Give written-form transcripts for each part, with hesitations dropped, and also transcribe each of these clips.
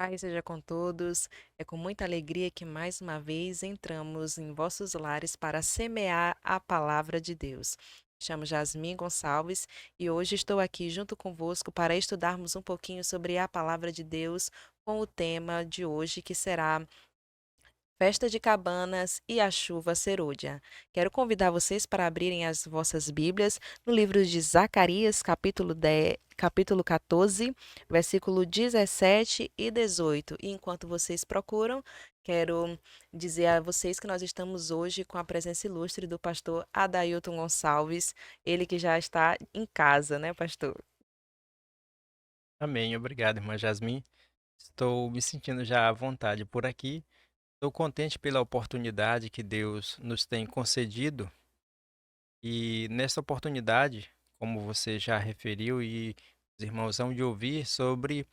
Paz seja com todos. É com muita alegria que mais uma vez entramos em vossos lares para semear a palavra de Deus. Chamo Jasmine Gonçalves e hoje estou aqui junto convosco para estudarmos um pouquinho sobre a palavra de Deus com o tema de hoje que será Festa de Cabanas e a Chuva Serôdia. Quero convidar vocês para abrirem as vossas Bíblias no livro de Zacarias, capítulo 14, versículo 17 e 18. E enquanto vocês procuram, quero dizer a vocês que nós estamos hoje com a presença ilustre do pastor Adailton Gonçalves, ele que já está em casa, né, pastor? Amém, obrigado, irmã Jasmin. Estou me sentindo já à vontade por aqui. Estou contente pela oportunidade que Deus nos tem concedido e nessa oportunidade, como você já referiu e os irmãos hão de ouvir sobre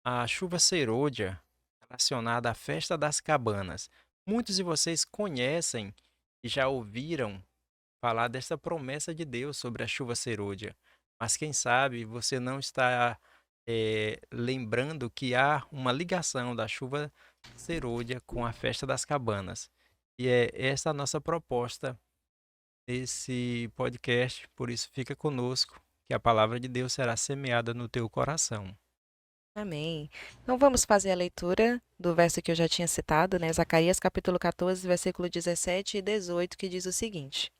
a chuva serôdia relacionada à festa das cabanas. Muitos de vocês conhecem e já ouviram falar dessa promessa de Deus sobre a chuva serôdia, mas quem sabe você não está lembrando que há uma ligação da chuva serôdia com a festa das cabanas. E é essa a nossa proposta nesse podcast, por isso fica conosco, que a palavra de Deus será semeada no teu coração. Amém. Então vamos fazer a leitura do verso que eu já tinha citado, né? Zacarias capítulo 14, versículo 17 e 18, que diz o seguinte: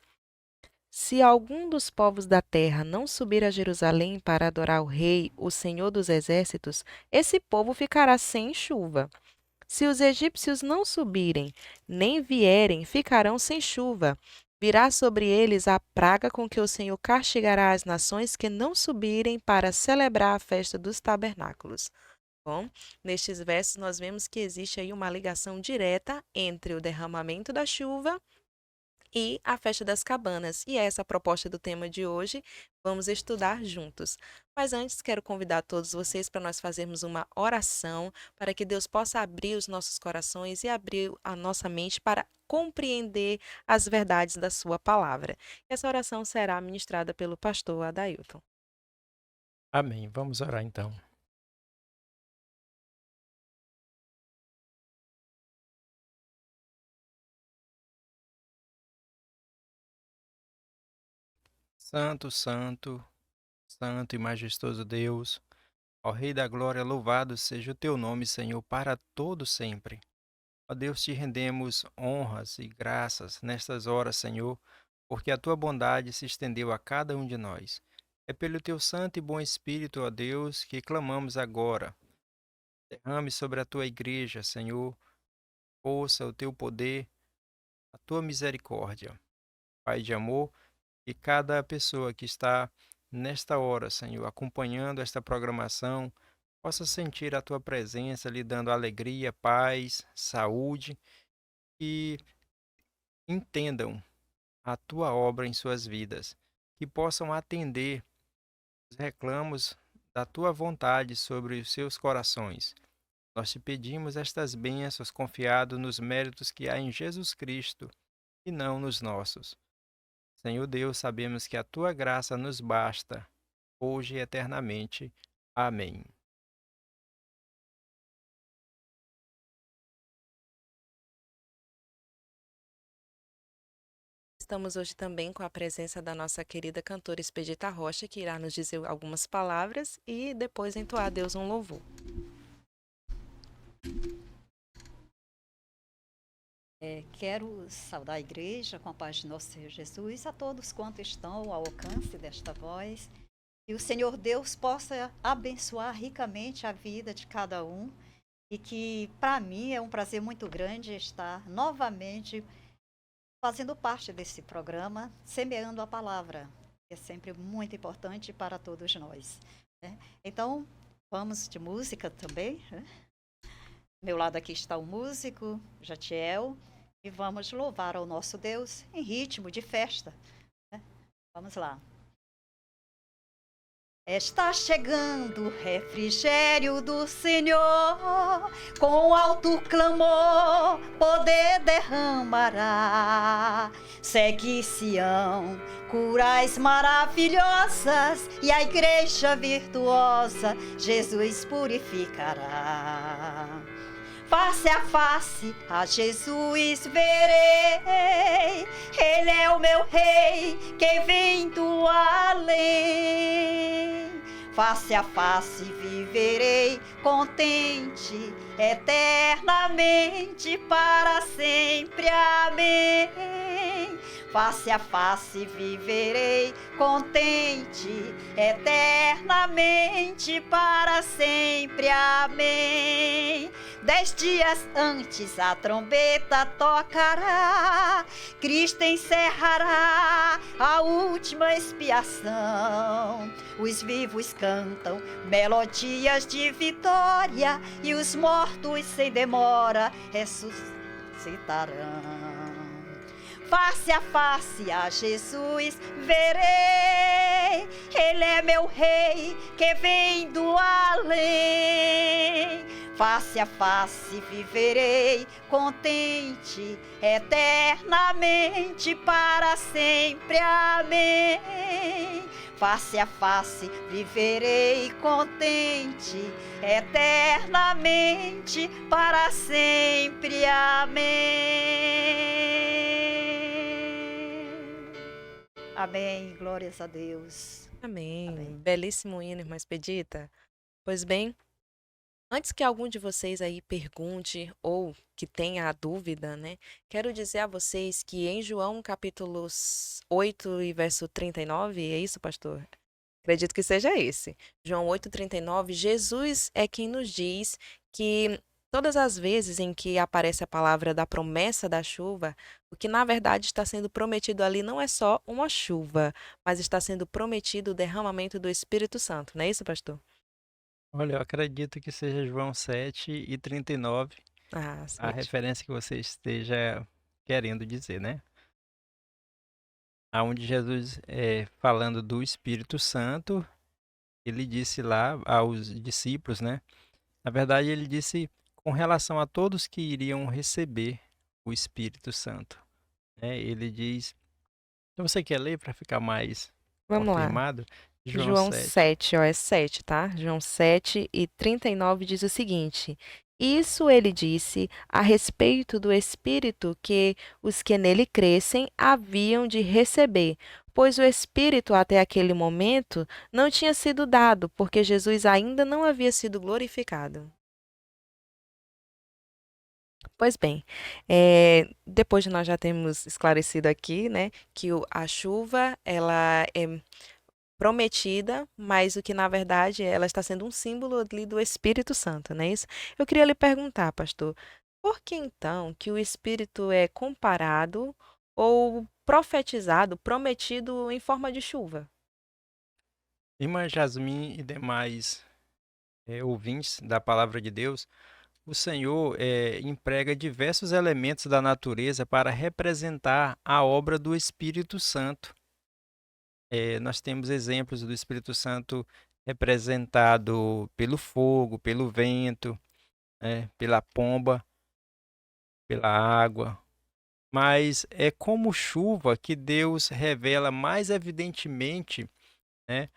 Se algum dos povos da terra não subir a Jerusalém para adorar o Rei, o Senhor dos Exércitos, esse povo ficará sem chuva. Se os egípcios não subirem, nem vierem, ficarão sem chuva. Virá sobre eles a praga com que o Senhor castigará as nações que não subirem para celebrar a festa dos tabernáculos. Bom, nestes versos nós vemos que existe aí uma ligação direta entre o derramamento da chuva e a festa das cabanas. E é essa a proposta do tema de hoje. Vamos estudar juntos. Mas antes, quero convidar todos vocês para nós fazermos uma oração para que Deus possa abrir os nossos corações e abrir a nossa mente para compreender as verdades da sua palavra. Essa oração será ministrada pelo pastor Adailton. Amém. Vamos orar então. Santo, santo, santo e majestoso Deus, ó Rei da glória, louvado seja o teu nome, Senhor, para todo sempre. Ó Deus, te rendemos honras e graças nestas horas, Senhor, porque a tua bondade se estendeu a cada um de nós. É pelo teu santo e bom Espírito, ó Deus, que clamamos agora. Derrame sobre a tua igreja, Senhor, força, o teu poder, a tua misericórdia. Pai de amor, que cada pessoa que está nesta hora, Senhor, acompanhando esta programação, possa sentir a tua presença, lhe dando alegria, paz, saúde e entendam a tua obra em suas vidas, que possam atender os reclamos da tua vontade sobre os seus corações. Nós te pedimos estas bênçãos confiado nos méritos que há em Jesus Cristo e não nos nossos. Senhor Deus, sabemos que a tua graça nos basta, hoje e eternamente. Amém. Estamos hoje também com a presença da nossa querida cantora Expedita Rocha, que irá nos dizer algumas palavras e depois entoar a Deus um louvor. Quero saudar a igreja com a paz de nosso Senhor Jesus, a todos quantos estão ao alcance desta voz. Que o Senhor Deus possa abençoar ricamente a vida de cada um e que, para mim, é um prazer muito grande estar novamente fazendo parte desse programa, semeando a palavra, que é sempre muito importante para todos nós, né? Então, vamos de música também, né? Meu lado aqui está o músico, Jatiel, e vamos louvar ao nosso Deus em ritmo de festa, né? Vamos lá. Está chegando o refrigério do Senhor, com alto clamor, poder derramará. Segue Sião, curais maravilhosas, e a igreja virtuosa, Jesus purificará. Face a face a Jesus verei, Ele é o meu rei, que vem do além. Face a face viverei contente, eternamente para sempre. Amém. Face a face viverei contente, eternamente para sempre. Amém. 10 dias antes a trombeta tocará, Cristo encerrará a última expiação. Os vivos cantam melodias de vitória e os mortos sem demora ressuscitarão. Face a face a Jesus verei, Ele é meu rei, que vem do além. Face a face viverei contente, eternamente para sempre. Amém. Face a face viverei contente, eternamente para sempre. Amém. Amém. Glórias a Deus. Amém. Amém. Belíssimo hino, irmã Expedita. Pois bem, antes que algum de vocês aí pergunte ou que tenha a dúvida, né? Quero dizer a vocês que em João capítulo 8 e verso 39, é isso, pastor? Acredito que seja esse. João 8:39, Jesus é quem nos diz que todas as vezes em que aparece a palavra da promessa da chuva, o que na verdade está sendo prometido ali não é só uma chuva, mas está sendo prometido o derramamento do Espírito Santo, não é isso, pastor? Olha, eu acredito que seja João 7:39, Ah, a certo. referência que você esteja querendo dizer, né? Aonde Jesus, falando do Espírito Santo, ele disse lá aos discípulos, né? Na verdade, ele disse com relação a todos que iriam receber o Espírito Santo, né? Ele diz. Então você quer ler para ficar mais Vamos lá. confirmado? João João 7. 7, ó, é 7, tá? João 7:39 diz o seguinte: Isso ele disse a respeito do Espírito que os que nele crescem haviam de receber, pois o Espírito até aquele momento não tinha sido dado, porque Jesus ainda não havia sido glorificado. Pois bem, depois de nós já termos esclarecido aqui, né, que a chuva, ela é prometida, mas o que na verdade ela está sendo um símbolo ali do Espírito Santo, não é isso? Eu queria lhe perguntar, pastor, por que então que o Espírito é comparado ou profetizado, prometido em forma de chuva? Irmã Jasmin e demais ouvintes da palavra de Deus, o Senhor emprega diversos elementos da natureza para representar a obra do Espírito Santo. Nós temos exemplos do Espírito Santo representado pelo fogo, pelo vento, pela pomba, pela água. Mas é como chuva que Deus revela mais evidentemente, né,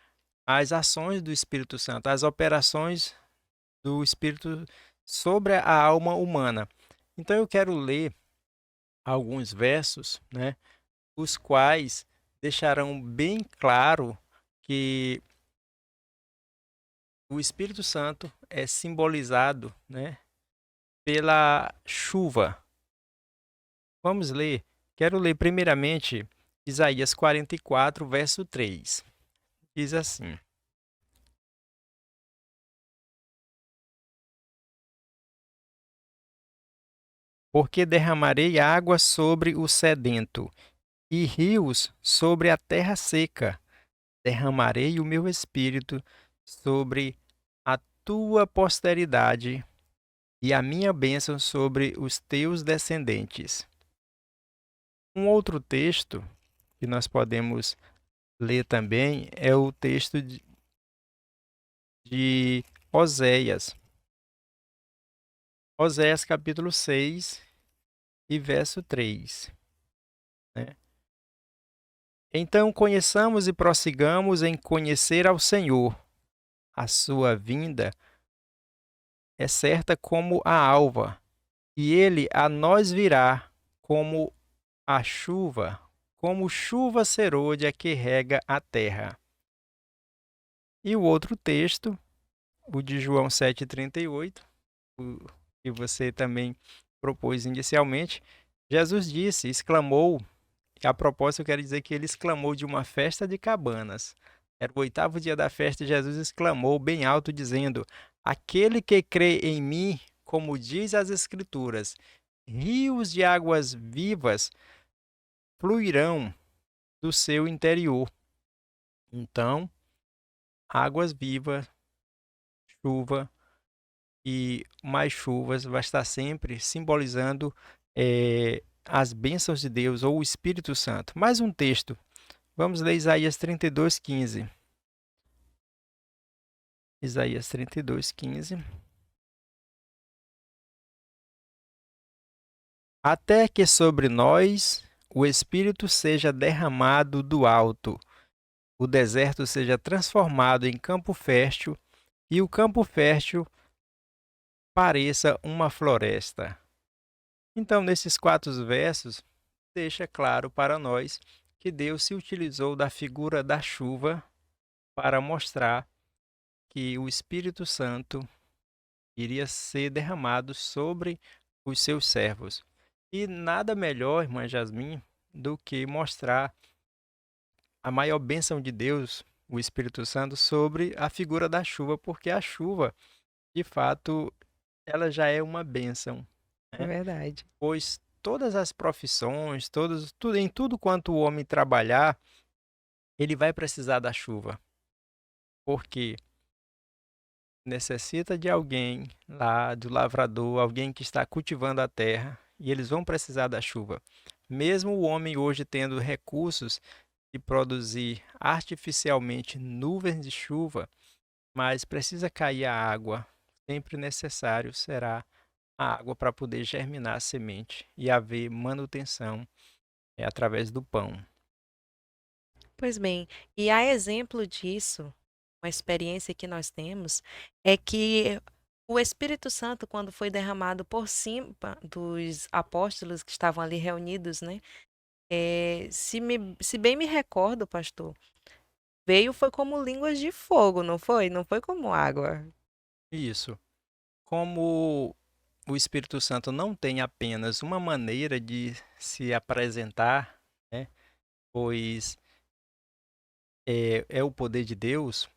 as ações do Espírito Santo, as operações do Espírito sobre a alma humana. Então eu quero ler alguns versos, né, os quais deixarão bem claro que o Espírito Santo é simbolizado, né, pela chuva. Vamos ler. Quero ler primeiramente Isaías 44, verso 3. Diz assim: Porque derramarei água sobre o sedento e rios sobre a terra seca. Derramarei o meu espírito sobre a tua posteridade e a minha bênção sobre os teus descendentes. Um outro texto que nós podemos ler também é o texto de Oséias. Oséias capítulo 6 e verso 3. Né? Então conheçamos e prossigamos em conhecer ao Senhor. A sua vinda é certa como a alva, e ele a nós virá como a chuva, como chuva serôdia que rega a terra. E o outro texto, o de João 7,38, o que você também propôs inicialmente, Jesus disse, exclamou, e a propósito eu quero dizer que ele exclamou de uma festa de cabanas. Era o 8º dia da festa e Jesus exclamou bem alto, dizendo: aquele que crê em mim, como diz as Escrituras, rios de águas vivas fluirão do seu interior. Então, águas vivas, chuva e mais chuvas vai estar sempre simbolizando as bênçãos de Deus ou o Espírito Santo. Mais um texto. Vamos ler Isaías 32:15. Isaías 32:15. Até que sobre nós o Espírito seja derramado do alto, o deserto seja transformado em campo fértil e o campo fértil pareça uma floresta. Então, nesses 4 versos, deixa claro para nós que Deus se utilizou da figura da chuva para mostrar que o Espírito Santo iria ser derramado sobre os seus servos. E nada melhor, irmã Jasmin, do que mostrar a maior bênção de Deus, o Espírito Santo, sobre a figura da chuva, porque a chuva, de fato, ela já é uma bênção, É né? verdade. Pois todas as profissões, em tudo quanto o homem trabalhar, ele vai precisar da chuva, porque necessita de alguém lá, do lavrador, alguém que está cultivando a terra, e eles vão precisar da chuva. Mesmo o homem hoje tendo recursos de produzir artificialmente nuvens de chuva, mas precisa cair a água, sempre necessário será a água para poder germinar a semente e haver manutenção através do pão. Pois bem, e a exemplo disso, uma experiência que nós temos, é que o Espírito Santo, quando foi derramado por cima dos apóstolos que estavam ali reunidos, né? Se bem me recordo, pastor, veio foi como línguas de fogo, não foi? Não foi como água. Isso. Como o Espírito Santo não tem apenas uma maneira de se apresentar, né? Pois é o poder de Deus,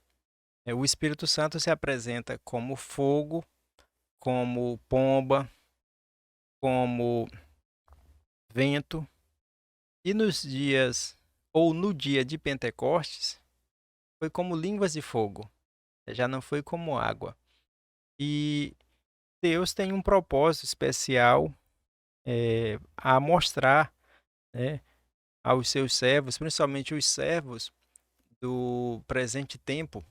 o Espírito Santo se apresenta como fogo, como pomba, como vento, e nos dias, ou no dia de Pentecostes, foi como línguas de fogo, já não foi como água. E Deus tem um propósito especial a mostrar, né, aos seus servos, principalmente os servos do presente tempo,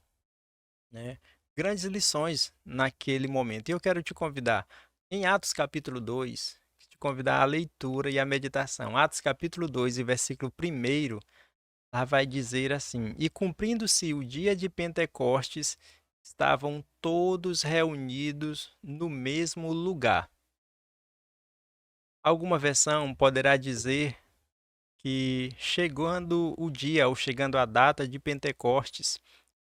né, grandes lições naquele momento. E eu quero te convidar, em Atos capítulo 2, te convidar à leitura e à meditação. Atos capítulo 2 e versículo 1, lá vai dizer assim: E cumprindo-se o dia de Pentecostes, estavam todos reunidos no mesmo lugar. Alguma versão poderá dizer que chegando o dia ou chegando a data de Pentecostes,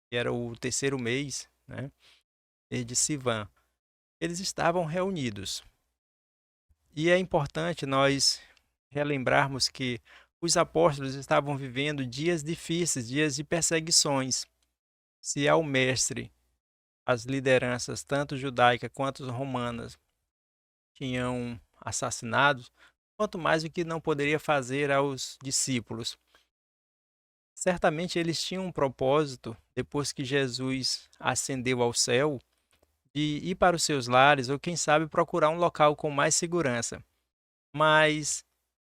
que era o 3º mês, né, de Sivan, eles estavam reunidos. E é importante nós relembrarmos que os apóstolos estavam vivendo dias difíceis, dias de perseguições. Se ao mestre, as lideranças, tanto judaica quanto romanas, tinham assassinados, quanto mais o que não poderia fazer aos discípulos. Certamente eles tinham um propósito, depois que Jesus ascendeu ao céu, de ir para os seus lares ou, quem sabe, procurar um local com mais segurança. Mas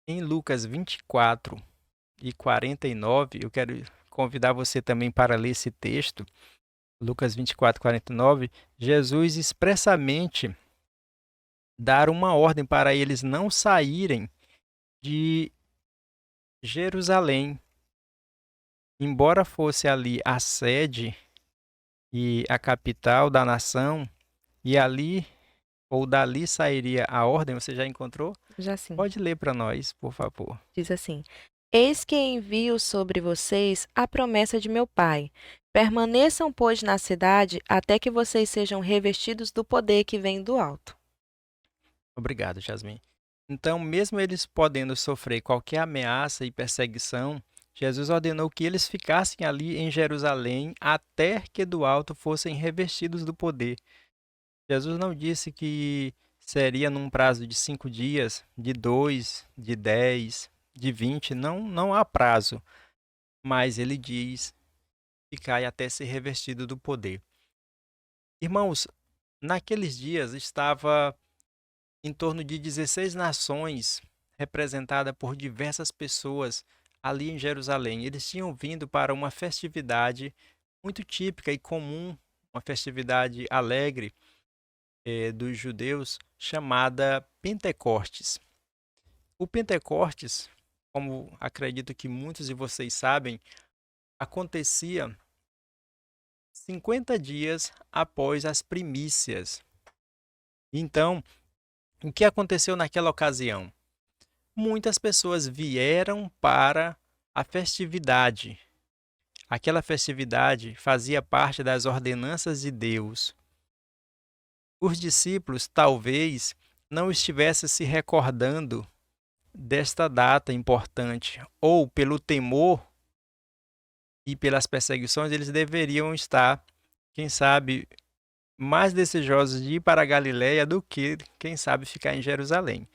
em Lucas 24 e 49, eu quero convidar você também para ler esse texto. Lucas 24, 49, Jesus expressamente dá uma ordem para eles não saírem de Jerusalém. Embora fosse ali a sede e a capital da nação, e ali ou dali sairia a ordem, você já encontrou? Já sim. Pode ler para nós, por favor. Diz assim: Eis que envio sobre vocês a promessa de meu Pai. Permaneçam, pois, na cidade, até que vocês sejam revestidos do poder que vem do alto. Obrigado, Jasmine. Então, mesmo eles podendo sofrer qualquer ameaça e perseguição, Jesus ordenou que eles ficassem ali em Jerusalém até que do alto fossem revestidos do poder. Jesus não disse que seria num prazo de 5 dias, de 2, de 10, de 20, não há prazo, mas ele diz: ficai até ser revestido do poder. Irmãos, naqueles dias estava em torno de 16 nações, representada por diversas pessoas ali em Jerusalém. Eles tinham vindo para uma festividade muito típica e comum, uma festividade alegre dos judeus, chamada Pentecostes. O Pentecostes, como acredito que muitos de vocês sabem, acontecia 50 dias após as primícias. Então, o que aconteceu naquela ocasião? Muitas pessoas vieram para a festividade. Aquela festividade fazia parte das ordenanças de Deus. Os discípulos talvez não estivessem se recordando desta data importante, ou pelo temor e pelas perseguições, eles deveriam estar, quem sabe, mais desejosos de ir para a Galiléia do que, quem sabe, ficar em Jerusalém.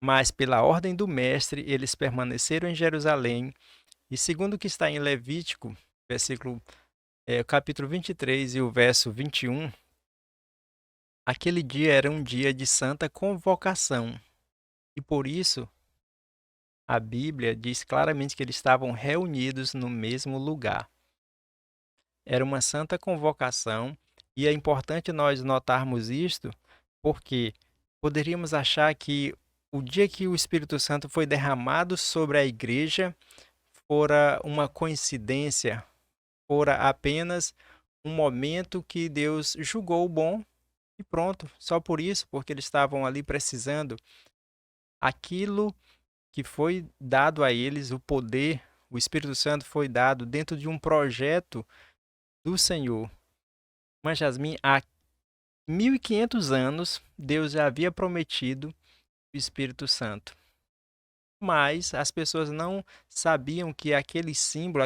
Mas, pela ordem do mestre, eles permaneceram em Jerusalém. E segundo o que está em Levítico, capítulo 23 e o verso 21, aquele dia era um dia de santa convocação. E por isso, a Bíblia diz claramente que eles estavam reunidos no mesmo lugar. Era uma santa convocação, e é importante nós notarmos isto, porque poderíamos achar que o dia que o Espírito Santo foi derramado sobre a igreja fora uma coincidência, fora apenas um momento que Deus julgou bom e pronto, só por isso, porque eles estavam ali precisando. Aquilo que foi dado a eles, o poder, o Espírito Santo foi dado dentro de um projeto do Senhor. Mas, Jasmine, há 1500 anos, Deus já havia prometido o Espírito Santo. Mas as pessoas não sabiam que aquele símbolo,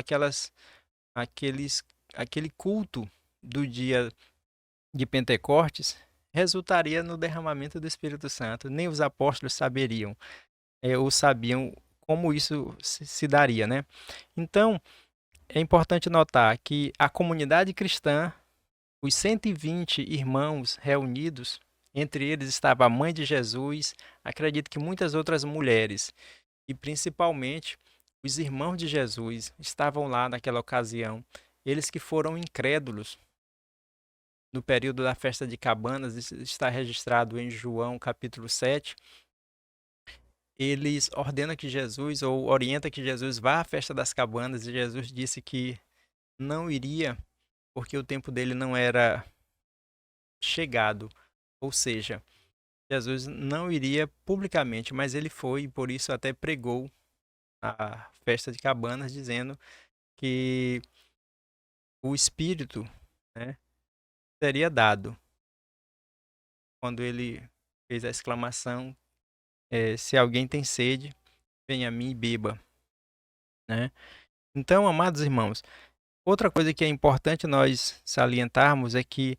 aquele culto do dia de Pentecostes resultaria no derramamento do Espírito Santo. Nem os apóstolos saberiam, ou sabiam como isso se daria, né? Então, é importante notar que a comunidade cristã, os 120 irmãos reunidos, entre eles estava a mãe de Jesus, acredito que muitas outras mulheres, e principalmente os irmãos de Jesus estavam lá naquela ocasião. Eles que foram incrédulos no período da festa de Cabanas, isso está registrado em João capítulo 7. Eles ordenam que Jesus, ou orientam que Jesus vá à festa das cabanas, e Jesus disse que não iria porque o tempo dele não era chegado. Ou seja, Jesus não iria publicamente, mas ele foi e por isso até pregou a festa de Cabanas, dizendo que o Espírito, né, seria dado. Quando ele fez a exclamação, se alguém tem sede, venha a mim e beba. Né? Então, amados irmãos, outra coisa que é importante nós salientarmos é que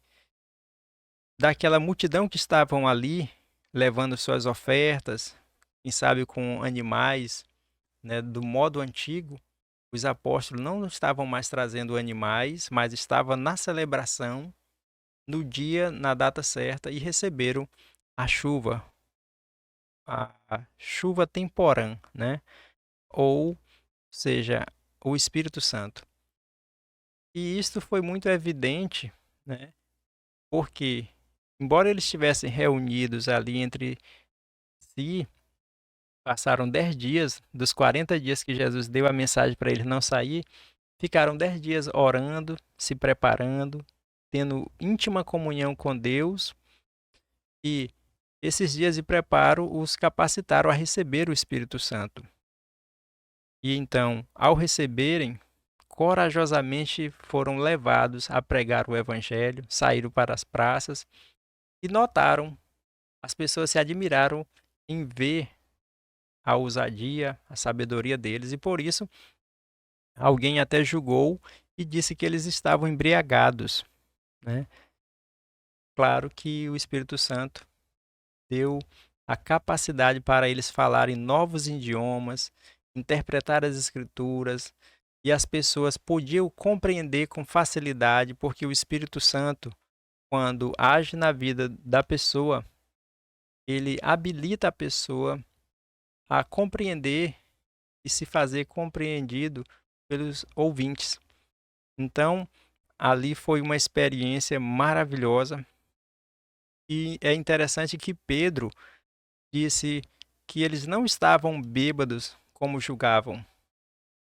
daquela multidão que estavam ali, levando suas ofertas, quem sabe com animais, né, do modo antigo, os apóstolos não estavam mais trazendo animais, mas estavam na celebração, no dia, na data certa, e receberam a chuva temporã, né? Ou seja, o Espírito Santo. E isto foi muito evidente, né? Porque, embora eles estivessem reunidos ali entre si, passaram 10 dias, dos 40 dias que Jesus deu a mensagem para eles não sair, ficaram 10 dias orando, se preparando, tendo íntima comunhão com Deus. E Esses dias de preparo os capacitaram a receber o Espírito Santo. E então, ao receberem, corajosamente foram levados a pregar o Evangelho, saíram para as praças e notaram, as pessoas se admiraram em ver a ousadia, a sabedoria deles, e por isso alguém até julgou e disse que eles estavam embriagados, né? Claro que o Espírito Santo deu a capacidade para eles falarem novos idiomas, interpretar as escrituras, e as pessoas podiam compreender com facilidade, porque o Espírito Santo, quando age na vida da pessoa, ele habilita a pessoa a compreender e se fazer compreendido pelos ouvintes. Então, ali foi uma experiência maravilhosa. E é interessante que Pedro disse que eles não estavam bêbados como julgavam,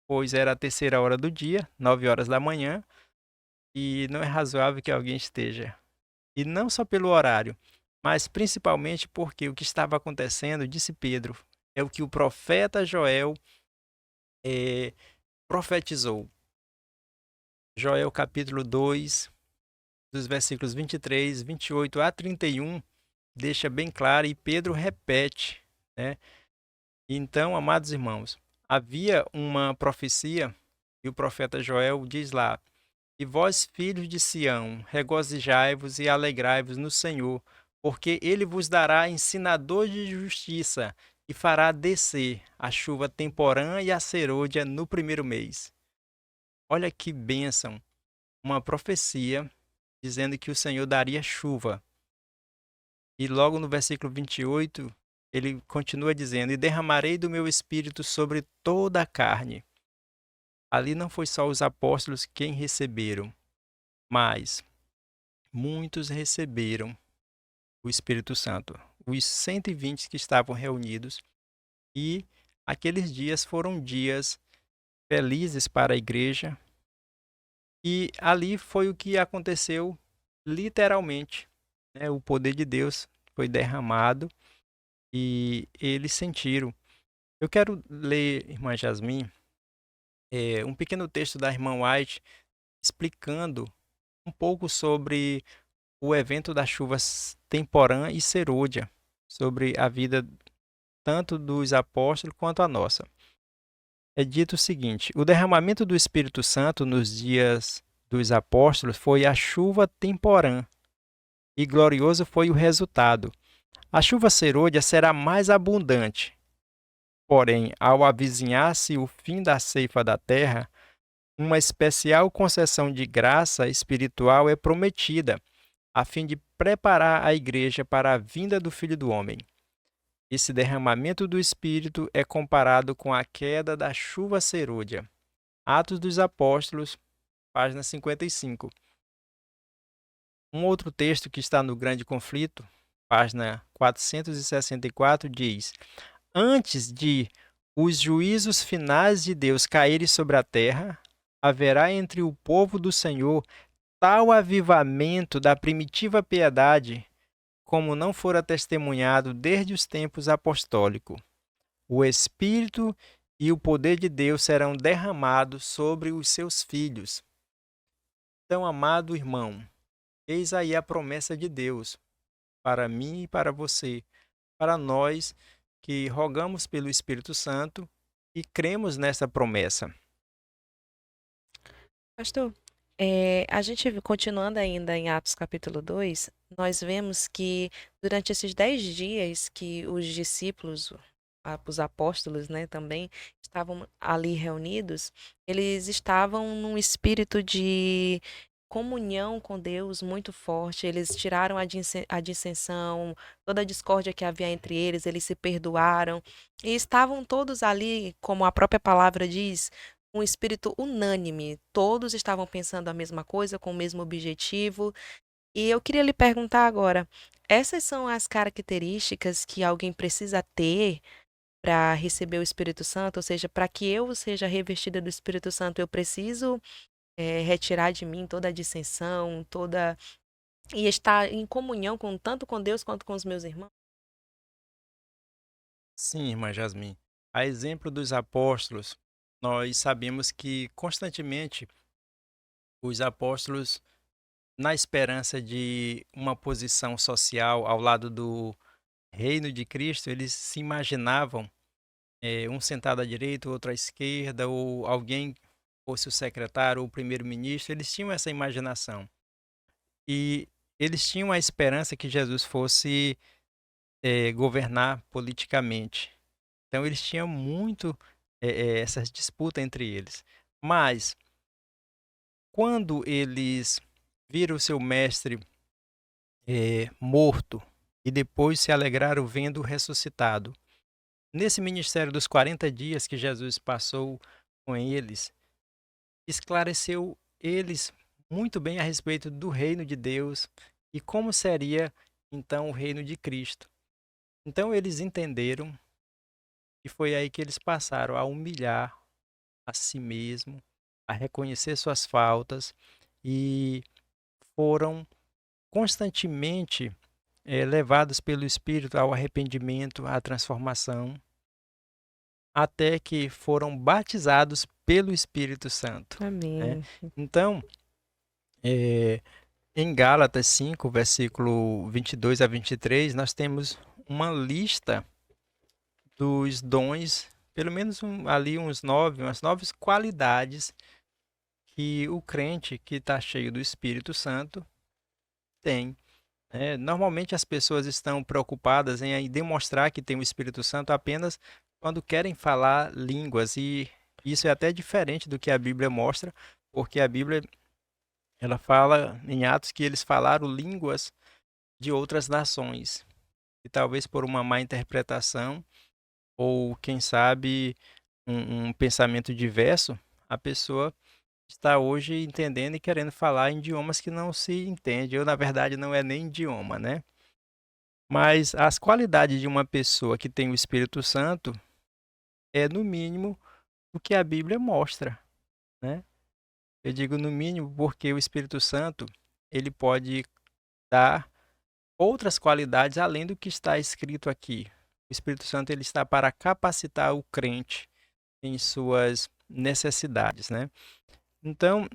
pois era a terceira hora do dia, 9 horas da manhã, e não é razoável que alguém esteja. E não só pelo horário, mas principalmente porque o que estava acontecendo, disse Pedro, é o que o profeta Joel profetizou. Joel capítulo 2, dos versículos 23, 28 a 31, deixa bem claro, e Pedro repete, né? Então, amados irmãos, havia uma profecia, e o profeta Joel diz lá: E vós, filhos de Sião, regozijai-vos e alegrai-vos no Senhor, porque ele vos dará ensinador de justiça e fará descer a chuva temporã e a serôdia no primeiro mês. Olha que bênção! Uma profecia dizendo que o Senhor daria chuva. E logo no versículo 28, ele continua dizendo: E derramarei do meu espírito sobre toda a carne. Ali não foi só os apóstolos quem receberam, mas muitos receberam o Espírito Santo. Os 120 que estavam reunidos. E aqueles dias foram dias felizes para a igreja. E ali foi o que aconteceu literalmente, né? O poder de Deus foi derramado e eles sentiram. Eu quero ler, irmã Jasmin, um pequeno texto da irmã White explicando um pouco sobre o evento das chuvas temporã e serôdia, sobre a vida tanto dos apóstolos quanto a nossa. É dito o seguinte: o derramamento do Espírito Santo nos dias dos apóstolos foi a chuva temporã, e glorioso foi o resultado. A chuva serôdia será mais abundante. Porém, ao avizinhar-se o fim da ceifa da terra, uma especial concessão de graça espiritual é prometida, a fim de preparar a igreja para a vinda do Filho do Homem. Esse derramamento do Espírito é comparado com a queda da chuva serôdia. Atos dos Apóstolos, página 55. Um outro texto que está no Grande Conflito, página 464, diz: Antes de os juízos finais de Deus caírem sobre a terra, haverá entre o povo do Senhor tal avivamento da primitiva piedade, como não fora testemunhado desde os tempos apostólicos. O Espírito e o poder de Deus serão derramados sobre os seus filhos. Então, amado irmão, eis aí a promessa de Deus para mim e para você, para nós que rogamos pelo Espírito Santo e cremos nessa promessa. Pastor, a gente continuando ainda em Atos capítulo 2, nós vemos que durante esses 10 dias que os discípulos, os apóstolos, né, também estavam ali reunidos, eles estavam num espírito de comunhão com Deus muito forte. Eles tiraram a dissensão, toda a discórdia que havia entre eles se perdoaram e estavam todos ali, como a própria palavra diz, um espírito unânime. Todos estavam pensando a mesma coisa, com o mesmo objetivo. E eu queria lhe perguntar agora, essas são as características que alguém precisa ter para receber o Espírito Santo? Ou seja, para que eu seja revestida do Espírito Santo, eu preciso retirar de mim toda a dissensão, e estar em comunhão tanto com Deus quanto com os meus irmãos? Sim, irmã Jasmin. A exemplo dos apóstolos, nós sabemos que constantemente os apóstolos, na esperança de uma posição social ao lado do reino de Cristo, eles se imaginavam um sentado à direita, outro à esquerda, ou alguém fosse o secretário ou o primeiro-ministro. Eles tinham essa imaginação. E eles tinham a esperança que Jesus fosse governar politicamente. Então eles tinham muito essa disputa entre eles. Mas quando eles viram o seu mestre morto e depois se alegraram vendo-o ressuscitado, nesse ministério dos 40 dias que Jesus passou com eles, esclareceu eles muito bem a respeito do reino de Deus e como seria então o reino de Cristo. Então eles entenderam e foi aí que eles passaram a humilhar a si mesmo, a reconhecer suas faltas e foram constantemente levados pelo Espírito ao arrependimento, à transformação, até que foram batizados pelo Espírito Santo, né? Amém. Então, eh, em Gálatas 5, versículo 22 a 23, nós temos uma lista dos dons, pelo menos ali umas nove qualidades que o crente que está cheio do Espírito Santo tem. Normalmente as pessoas estão preocupadas em demonstrar que tem o Espírito Santo apenas quando querem falar línguas, e isso é até diferente do que a Bíblia mostra, porque a Bíblia ela fala em Atos que eles falaram línguas de outras nações, e talvez por uma má interpretação, ou quem sabe um pensamento diverso, a pessoa está hoje entendendo e querendo falar em idiomas que não se entende, ou na verdade não é nem idioma, né? Mas as qualidades de uma pessoa que tem o Espírito Santo é, no mínimo, o que a Bíblia mostra, né? Eu digo no mínimo porque o Espírito Santo, ele pode dar outras qualidades além do que está escrito aqui. O Espírito Santo ele está para capacitar o crente em suas necessidades, né? Então,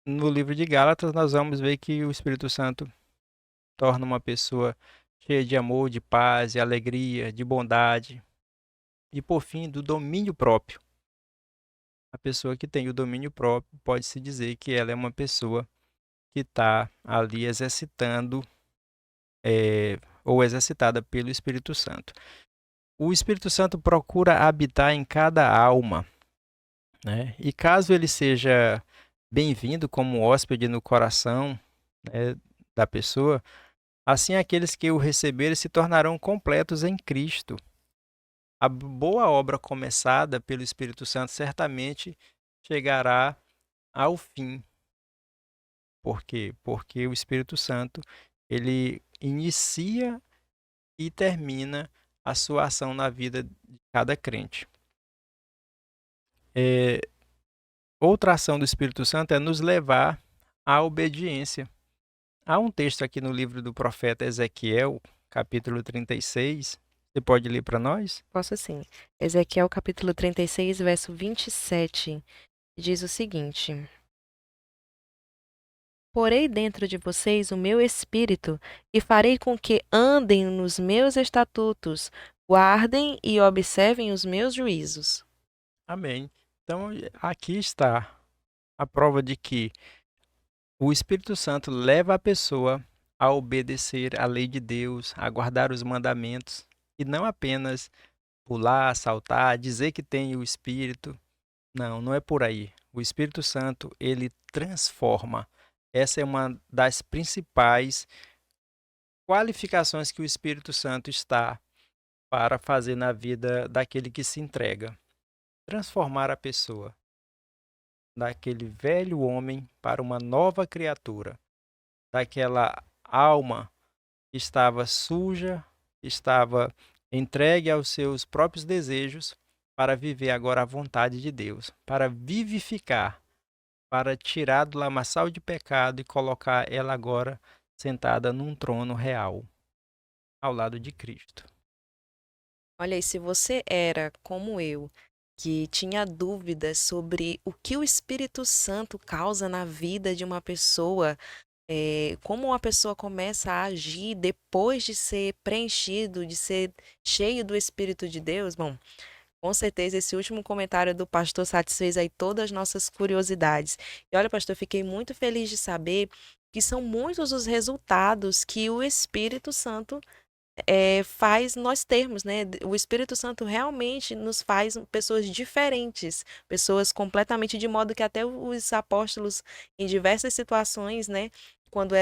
no livro de Gálatas, nós vamos ver que o Espírito Santo torna uma pessoa cheia de amor, de paz, de alegria, de bondade e, por fim, do domínio próprio. A pessoa que tem o domínio próprio pode-se dizer que ela é uma pessoa que está ali exercitando ou exercitada pelo Espírito Santo. O Espírito Santo procura habitar em cada alma, né? E caso ele seja bem-vindo como hóspede no coração, né, da pessoa, assim aqueles que o receberem se tornarão completos em Cristo. A boa obra começada pelo Espírito Santo certamente chegará ao fim. Por quê? Porque o Espírito Santo, ele inicia e termina a sua ação na vida de cada crente. Outra ação do Espírito Santo é nos levar à obediência. Há um texto aqui no livro do profeta Ezequiel, capítulo 36. Você pode ler para nós? Posso sim. Ezequiel capítulo 36, verso 27, diz o seguinte: Porei dentro de vocês o meu espírito e farei com que andem nos meus estatutos, guardem e observem os meus juízos. Amém. Então, aqui está a prova de que o Espírito Santo leva a pessoa a obedecer à lei de Deus, a guardar os mandamentos, e não apenas pular, saltar, dizer que tem o Espírito. Não, não é por aí. O Espírito Santo, ele transforma. Essa é uma das principais qualificações que o Espírito Santo está para fazer na vida daquele que se entrega. Transformar a pessoa daquele velho homem para uma nova criatura, daquela alma que estava suja, estava entregue aos seus próprios desejos, para viver agora a vontade de Deus, para vivificar, para tirar do lamaçal de pecado e colocar ela agora sentada num trono real, ao lado de Cristo. Olha aí, se você era como eu, que tinha dúvidas sobre o que o Espírito Santo causa na vida de uma pessoa, como uma pessoa começa a agir depois de ser preenchido, de ser cheio do Espírito de Deus, bom, com certeza esse último comentário do pastor satisfez aí todas as nossas curiosidades. E olha, pastor, eu fiquei muito feliz de saber que são muitos os resultados que o Espírito Santo faz nós termos, né? O Espírito Santo realmente nos faz pessoas diferentes, pessoas completamente de modo que até os apóstolos, em diversas situações, né? Quando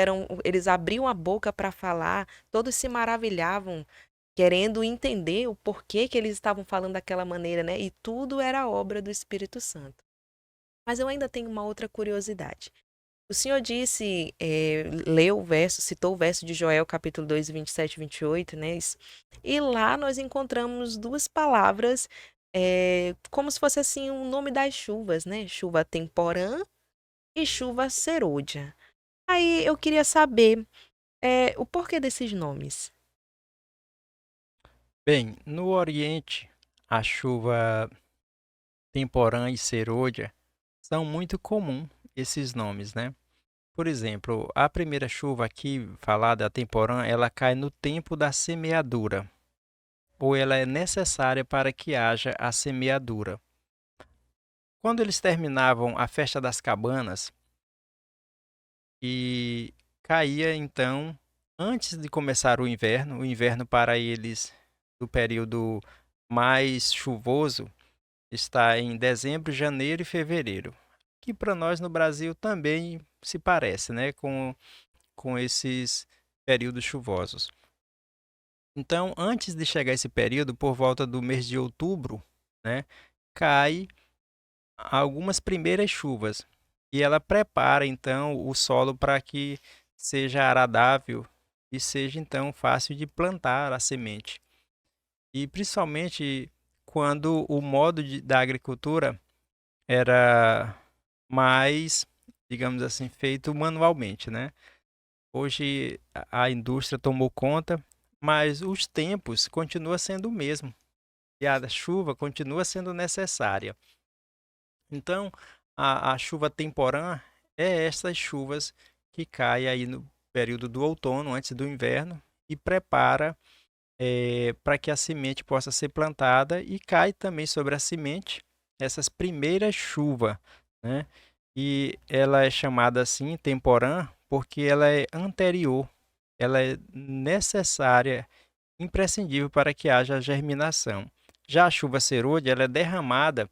eles abriam a boca para falar, todos se maravilhavam, querendo entender o porquê que eles estavam falando daquela maneira, né? E tudo era obra do Espírito Santo. Mas eu ainda tenho uma outra curiosidade. O senhor disse, leu o verso, citou o verso de Joel, capítulo 2, 27 e 28, né? E lá nós encontramos duas palavras, como se fosse assim o nome das chuvas, né? Chuva temporã e chuva serôdia. Aí eu queria saber, o porquê desses nomes. Bem, no Oriente, a chuva temporã e serôdia são muito comum esses nomes, né? Por exemplo, a primeira chuva aqui falada, a temporã, ela cai no tempo da semeadura, ou ela é necessária para que haja a semeadura. Quando eles terminavam a festa das cabanas e caía então antes de começar o inverno para eles do período mais chuvoso está em dezembro, janeiro e fevereiro, que para nós no Brasil também se parece, né, com esses períodos chuvosos. Então, antes de chegar esse período, por volta do mês de outubro, né, cai algumas primeiras chuvas e ela prepara então o solo para que seja agradável e seja então fácil de plantar a semente. E principalmente quando o modo da agricultura era mais, digamos assim, feito manualmente, né? Hoje a indústria tomou conta, mas os tempos continuam sendo o mesmo e a chuva continua sendo necessária. Então, a chuva temporã é essas chuvas que caem aí no período do outono, antes do inverno, e prepara para que a semente possa ser plantada e cai também sobre a semente essas primeiras chuvas, né? E ela é chamada assim, temporã, porque ela é anterior, ela é necessária, imprescindível para que haja germinação. Já a chuva serôdia, ela é derramada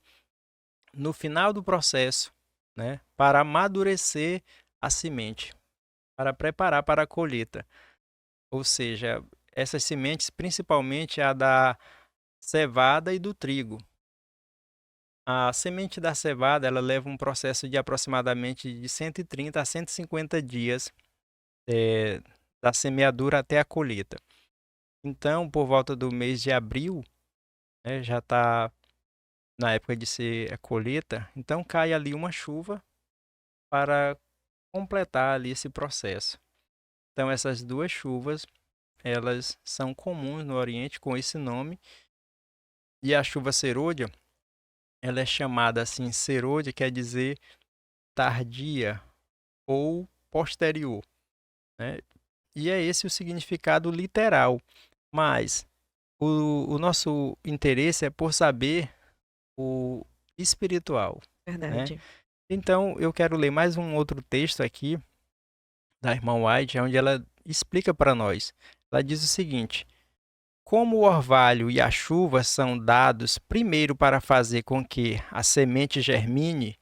no final do processo, né, para amadurecer a semente, para preparar para a colheita. Ou seja, essas sementes, principalmente a da cevada e do trigo. A semente da cevada, ela leva um processo de aproximadamente de 130 a 150 dias eh, da semeadura até a colheita. Então, por volta do mês de abril, né, já está na época de ser a colheita, então cai ali uma chuva para completar ali esse processo. Então, essas duas chuvas, elas são comuns no Oriente com esse nome. E a chuva serôdia, ela é chamada assim, serôdia quer dizer tardia ou posterior, né? E é esse o significado literal. Mas o nosso interesse é por saber o espiritual, né? Verdade. Então, eu quero ler mais um outro texto aqui da irmã White, onde ela explica para nós. Ela diz o seguinte: como o orvalho e a chuva são dados primeiro para fazer com que a semente germine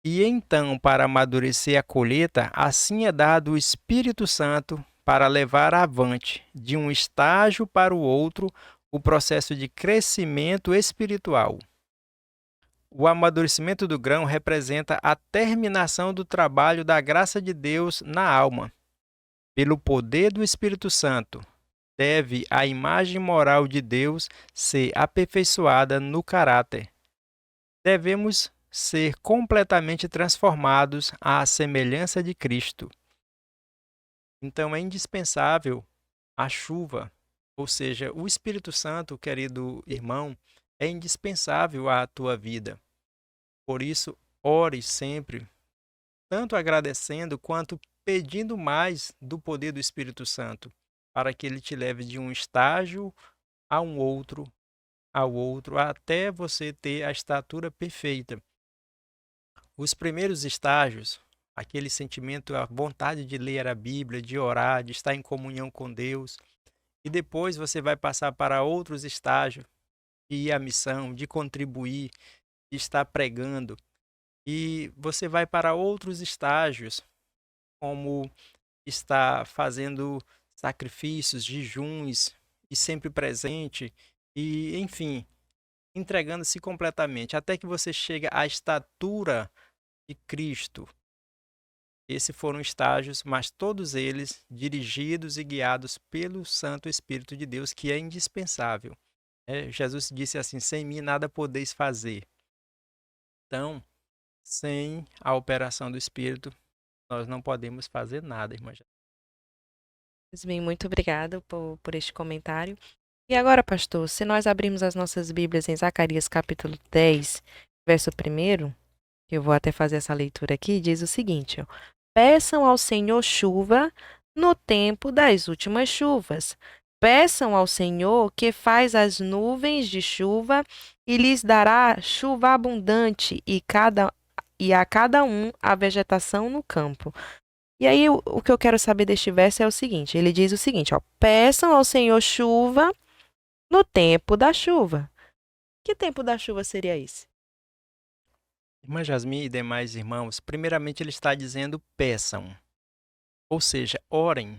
e então para amadurecer a colheita, assim é dado o Espírito Santo para levar avante, de um estágio para o outro, o processo de crescimento espiritual. O amadurecimento do grão representa a terminação do trabalho da graça de Deus na alma. Pelo poder do Espírito Santo, deve a imagem moral de Deus ser aperfeiçoada no caráter. Devemos ser completamente transformados à semelhança de Cristo. Então é indispensável a chuva, Ou seja, o Espírito Santo, querido irmão, é indispensável à tua vida. Por isso, ore sempre, tanto agradecendo quanto pedindo mais do poder do Espírito Santo, para que ele te leve de um estágio a um outro, ao outro, até você ter a estatura perfeita. Os primeiros estágios, aquele sentimento, a vontade de ler a Bíblia, de orar, de estar em comunhão com Deus, e depois você vai passar para outros estágios, de ir à missão, de contribuir, de estar pregando, e você vai para outros estágios, como estar fazendo sacrifícios, jejuns, e sempre presente, e enfim, entregando-se completamente, até que você chega à estatura de Cristo. Esses foram estágios, mas todos eles dirigidos e guiados pelo Santo Espírito de Deus, que é indispensável. Jesus disse assim: sem mim nada podeis fazer. Então, sem a operação do Espírito, nós não podemos fazer nada, irmã. Yasmin, muito obrigada por este comentário. E agora, pastor, se nós abrirmos as nossas Bíblias em Zacarias capítulo 10, verso 1, que eu vou até fazer essa leitura aqui, diz o seguinte, ó: peçam ao Senhor chuva no tempo das últimas chuvas. Peçam ao Senhor que faz as nuvens de chuva e lhes dará chuva abundante e a cada um a vegetação no campo. E aí, o que eu quero saber deste verso é o seguinte: ele diz o seguinte, ó: peçam ao Senhor chuva no tempo da chuva. Que tempo da chuva seria esse? Irmã Jasmine e demais irmãos, primeiramente ele está dizendo peçam, ou seja, orem.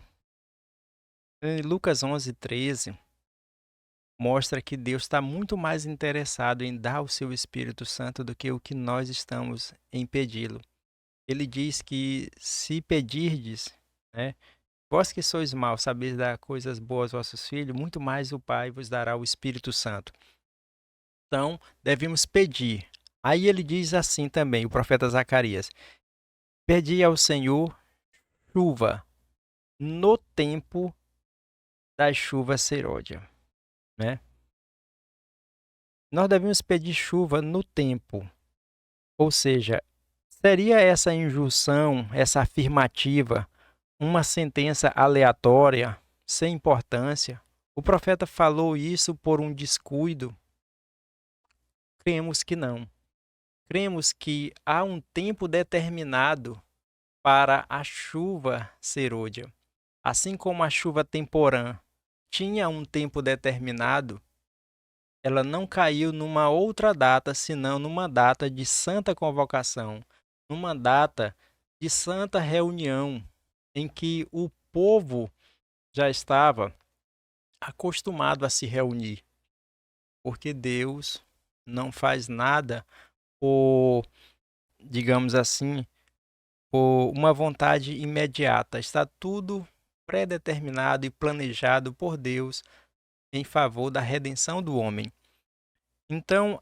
Em Lucas 11:13, mostra que Deus está muito mais interessado em dar o seu Espírito Santo do que o que nós estamos em pedi-lo. Ele diz que se pedirdes, né, vós que sois maus, sabeis dar coisas boas aos vossos filhos, muito mais o Pai vos dará o Espírito Santo. Então, devemos pedir. Aí ele diz assim também, o profeta Zacarias: pedi ao Senhor chuva no tempo da chuva serôdia, né? Nós devemos pedir chuva no tempo, ou seja, seria essa injunção, essa afirmativa, uma sentença aleatória, sem importância? O profeta falou isso por um descuido? Cremos que não. Cremos que há um tempo determinado para a chuva serôdia. Assim como a chuva temporã tinha um tempo determinado, ela não caiu numa outra data, senão numa data de santa convocação, numa data de santa reunião, em que o povo já estava acostumado a se reunir, porque Deus não faz nada por, digamos assim, por uma vontade imediata. Está tudo predeterminado e planejado por Deus em favor da redenção do homem. Então,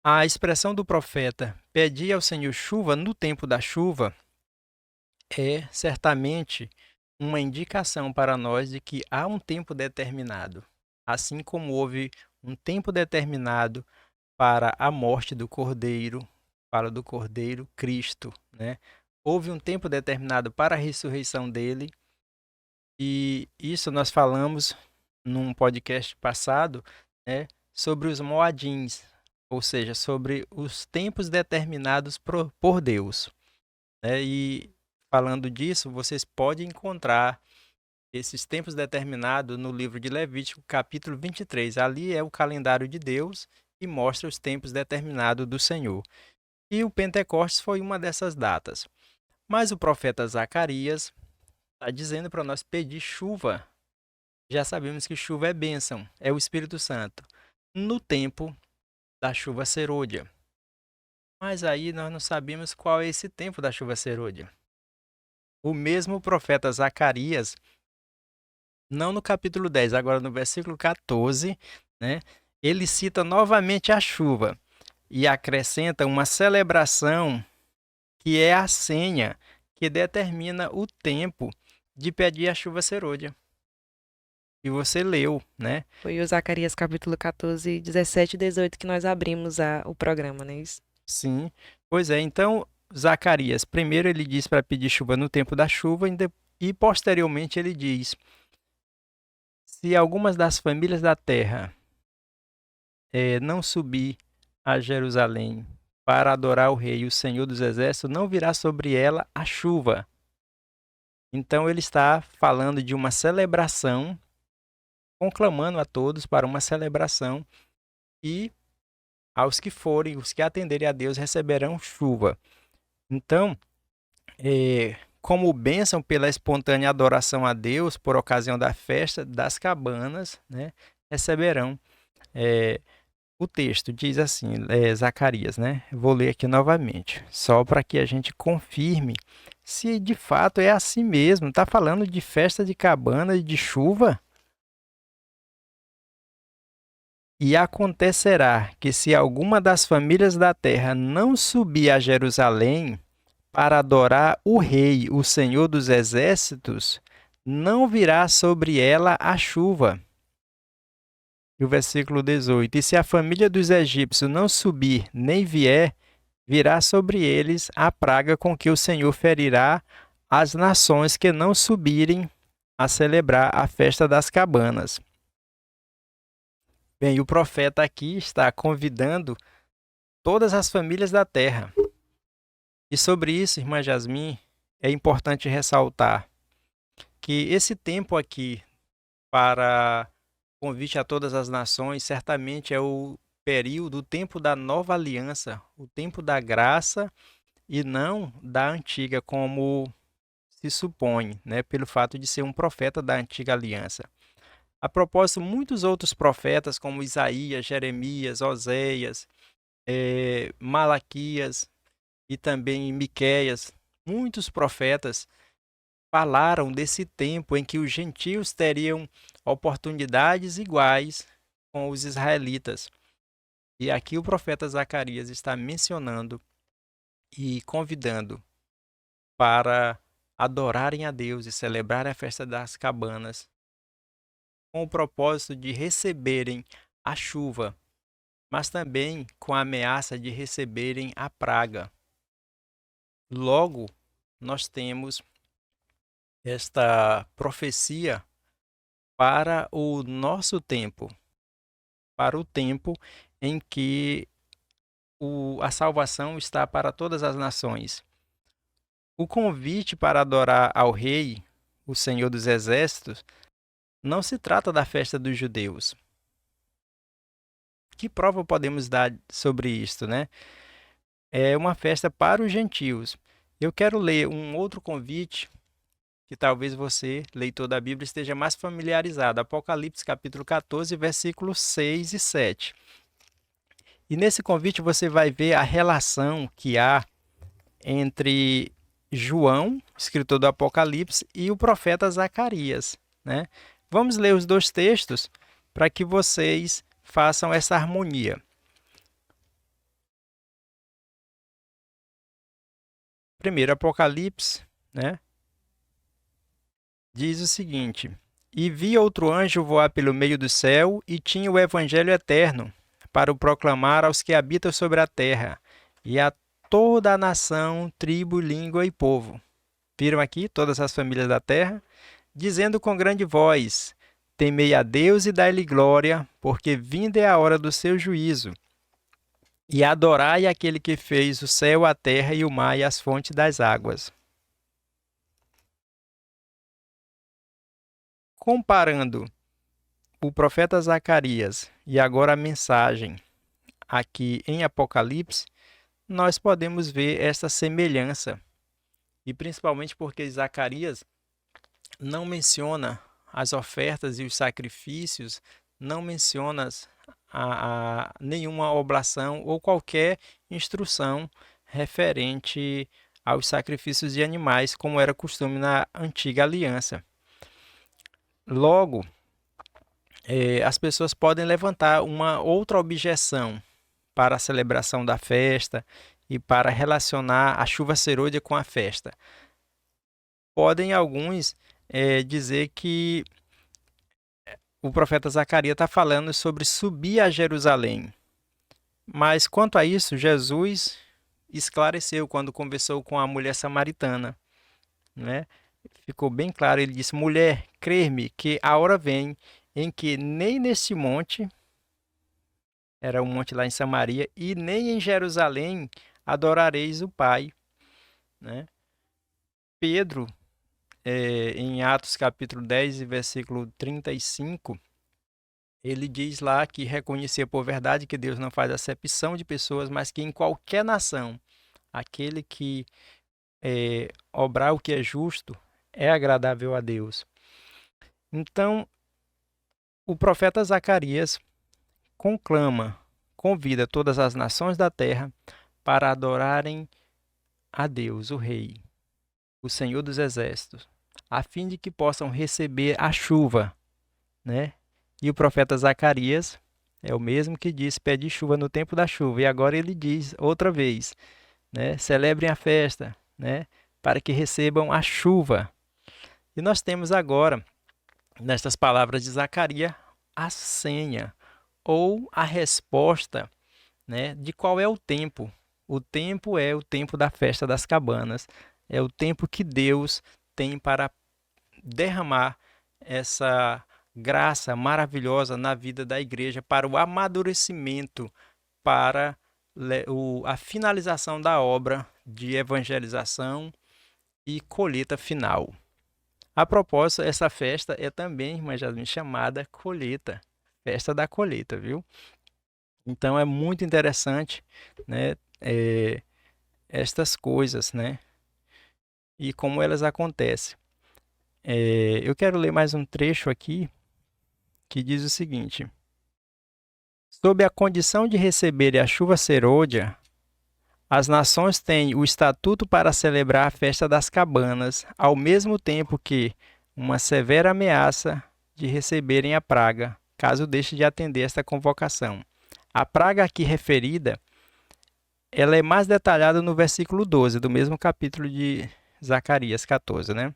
a expressão do profeta, pedir ao Senhor chuva no tempo da chuva, é certamente uma indicação para nós de que há um tempo determinado. Assim como houve um tempo determinado para a morte do Cordeiro, para do Cordeiro Cristo, né? Houve um tempo determinado para a ressurreição dele, e isso nós falamos num podcast passado, né, sobre os moadins, ou seja, sobre os tempos determinados por Deus, né? E falando disso, vocês podem encontrar esses tempos determinados no livro de Levítico, capítulo 23. Ali é o calendário de Deus e mostra os tempos determinados do Senhor. E o Pentecostes foi uma dessas datas. Mas o profeta Zacarias está dizendo para nós pedir chuva. Já sabemos que chuva é bênção, é o Espírito Santo, no tempo da chuva serôdia. Mas aí nós não sabemos qual é esse tempo da chuva serôdia. O mesmo profeta Zacarias, não no capítulo 10, agora no versículo 14, né, ele cita novamente a chuva e acrescenta uma celebração que é a senha que determina o tempo de pedir a chuva serôdia. que você leu, né? Foi o Zacarias capítulo 14, 17 e 18 que nós abrimos o programa, né? Isso. Sim. Pois é, então Zacarias, primeiro ele diz para pedir chuva no tempo da chuva e posteriormente ele diz: se algumas das famílias da terra não subir a Jerusalém para adorar o rei, o Senhor dos Exércitos, não virá sobre ela a chuva. Então ele está falando de uma celebração, conclamando a todos para uma celebração e aos que forem, os que atenderem a Deus receberão chuva. Então, como bênção pela espontânea adoração a Deus por ocasião da festa das cabanas, né, receberão. O texto diz assim, Zacarias, né? Vou ler aqui novamente, só para que a gente confirme se de fato é assim mesmo. Está falando de festa de cabana e de chuva? E acontecerá que se alguma das famílias da terra não subir a Jerusalém para adorar o Rei, o Senhor dos Exércitos, não virá sobre ela a chuva. E o versículo 18: e se a família dos egípcios não subir nem vier, virá sobre eles a praga com que o Senhor ferirá as nações que não subirem a celebrar a festa das cabanas. Bem, o profeta aqui está convidando todas as famílias da terra. E sobre isso, irmã Jasmin, é importante ressaltar que esse tempo aqui para convite a todas as nações certamente é o período, o tempo da nova aliança, o tempo da graça e não da antiga, como se supõe, né, pelo fato de ser um profeta da antiga aliança. A propósito, muitos outros profetas, como Isaías, Jeremias, Oséias, Malaquias e também Miqueias, muitos profetas falaram desse tempo em que os gentios teriam oportunidades iguais com os israelitas. E aqui o profeta Zacarias está mencionando e convidando para adorarem a Deus e celebrarem a festa das cabanas, com o propósito de receberem a chuva, mas também com a ameaça de receberem a praga. Logo, nós temos esta profecia para o nosso tempo, para o tempo em que a salvação está para todas as nações. O convite para adorar ao Rei, o Senhor dos Exércitos, não se trata da festa dos judeus. Que prova podemos dar sobre isto, né? É uma festa para os gentios. Eu quero ler um outro convite que talvez você, leitor da Bíblia, esteja mais familiarizado. Apocalipse capítulo 14, versículos 6 e 7. E nesse convite você vai ver a relação que há entre João, escritor do Apocalipse, e o profeta Zacarias, né? Vamos ler os dois textos para que vocês façam essa harmonia. Primeiro, Apocalipse, né? Diz o seguinte: e vi outro anjo voar pelo meio do céu, e tinha o evangelho eterno, para o proclamar aos que habitam sobre a terra, e a toda a nação, tribo, língua e povo. Viram aqui todas as famílias da terra? Dizendo com grande voz: temei a Deus e dai-lhe glória, porque vinda é a hora do seu juízo. E adorai aquele que fez o céu, a terra e o mar e as fontes das águas. Comparando o profeta Zacarias e agora a mensagem aqui em Apocalipse, nós podemos ver essa semelhança. E principalmente porque Zacarias não menciona as ofertas e os sacrifícios, não menciona nenhuma oblação ou qualquer instrução referente aos sacrifícios de animais, como era costume na antiga aliança. Logo, as pessoas podem levantar uma outra objeção para a celebração da festa e para relacionar a chuva serôdia com a festa. Podem alguns dizer que o profeta Zacarias está falando sobre subir a Jerusalém. Mas quanto a isso, Jesus esclareceu quando conversou com a mulher samaritana, né? Ficou bem claro, ele disse: mulher, crê-me que a hora vem em que nem neste monte, era um monte lá em Samaria, e nem em Jerusalém adorareis o Pai, né? Pedro, em Atos capítulo 10 e versículo 35, ele diz lá que reconhecia por verdade que Deus não faz acepção de pessoas, mas que em qualquer nação, aquele que obrar o que é justo é agradável a Deus. Então, o profeta Zacarias convida todas as nações da terra para adorarem a Deus, o Rei, o Senhor dos Exércitos, a fim de que possam receber a chuva, né? E o profeta Zacarias é o mesmo que disse: pede chuva no tempo da chuva. E agora ele diz outra vez, né? Celebrem a festa, né? Para que recebam a chuva. E nós temos agora, nestas palavras de Zacarias, a senha ou a resposta, né, de qual é o tempo. O tempo é o tempo da festa das cabanas. É o tempo que Deus tem para derramar essa graça maravilhosa na vida da igreja para o amadurecimento, para a finalização da obra de evangelização e colheita final. A propósito, essa festa é também, irmã Jasmine, chamada colheita, festa da colheita, viu? Então é muito interessante, né, estas coisas, né, e como elas acontecem. Eu quero ler mais um trecho aqui que diz o seguinte: sob a condição de receberem a chuva serôdia, as nações têm o estatuto para celebrar a festa das cabanas, ao mesmo tempo que uma severa ameaça de receberem a praga, caso deixe de atender esta convocação. A praga aqui referida, ela é mais detalhada no versículo 12 do mesmo capítulo de Zacarias 14, né?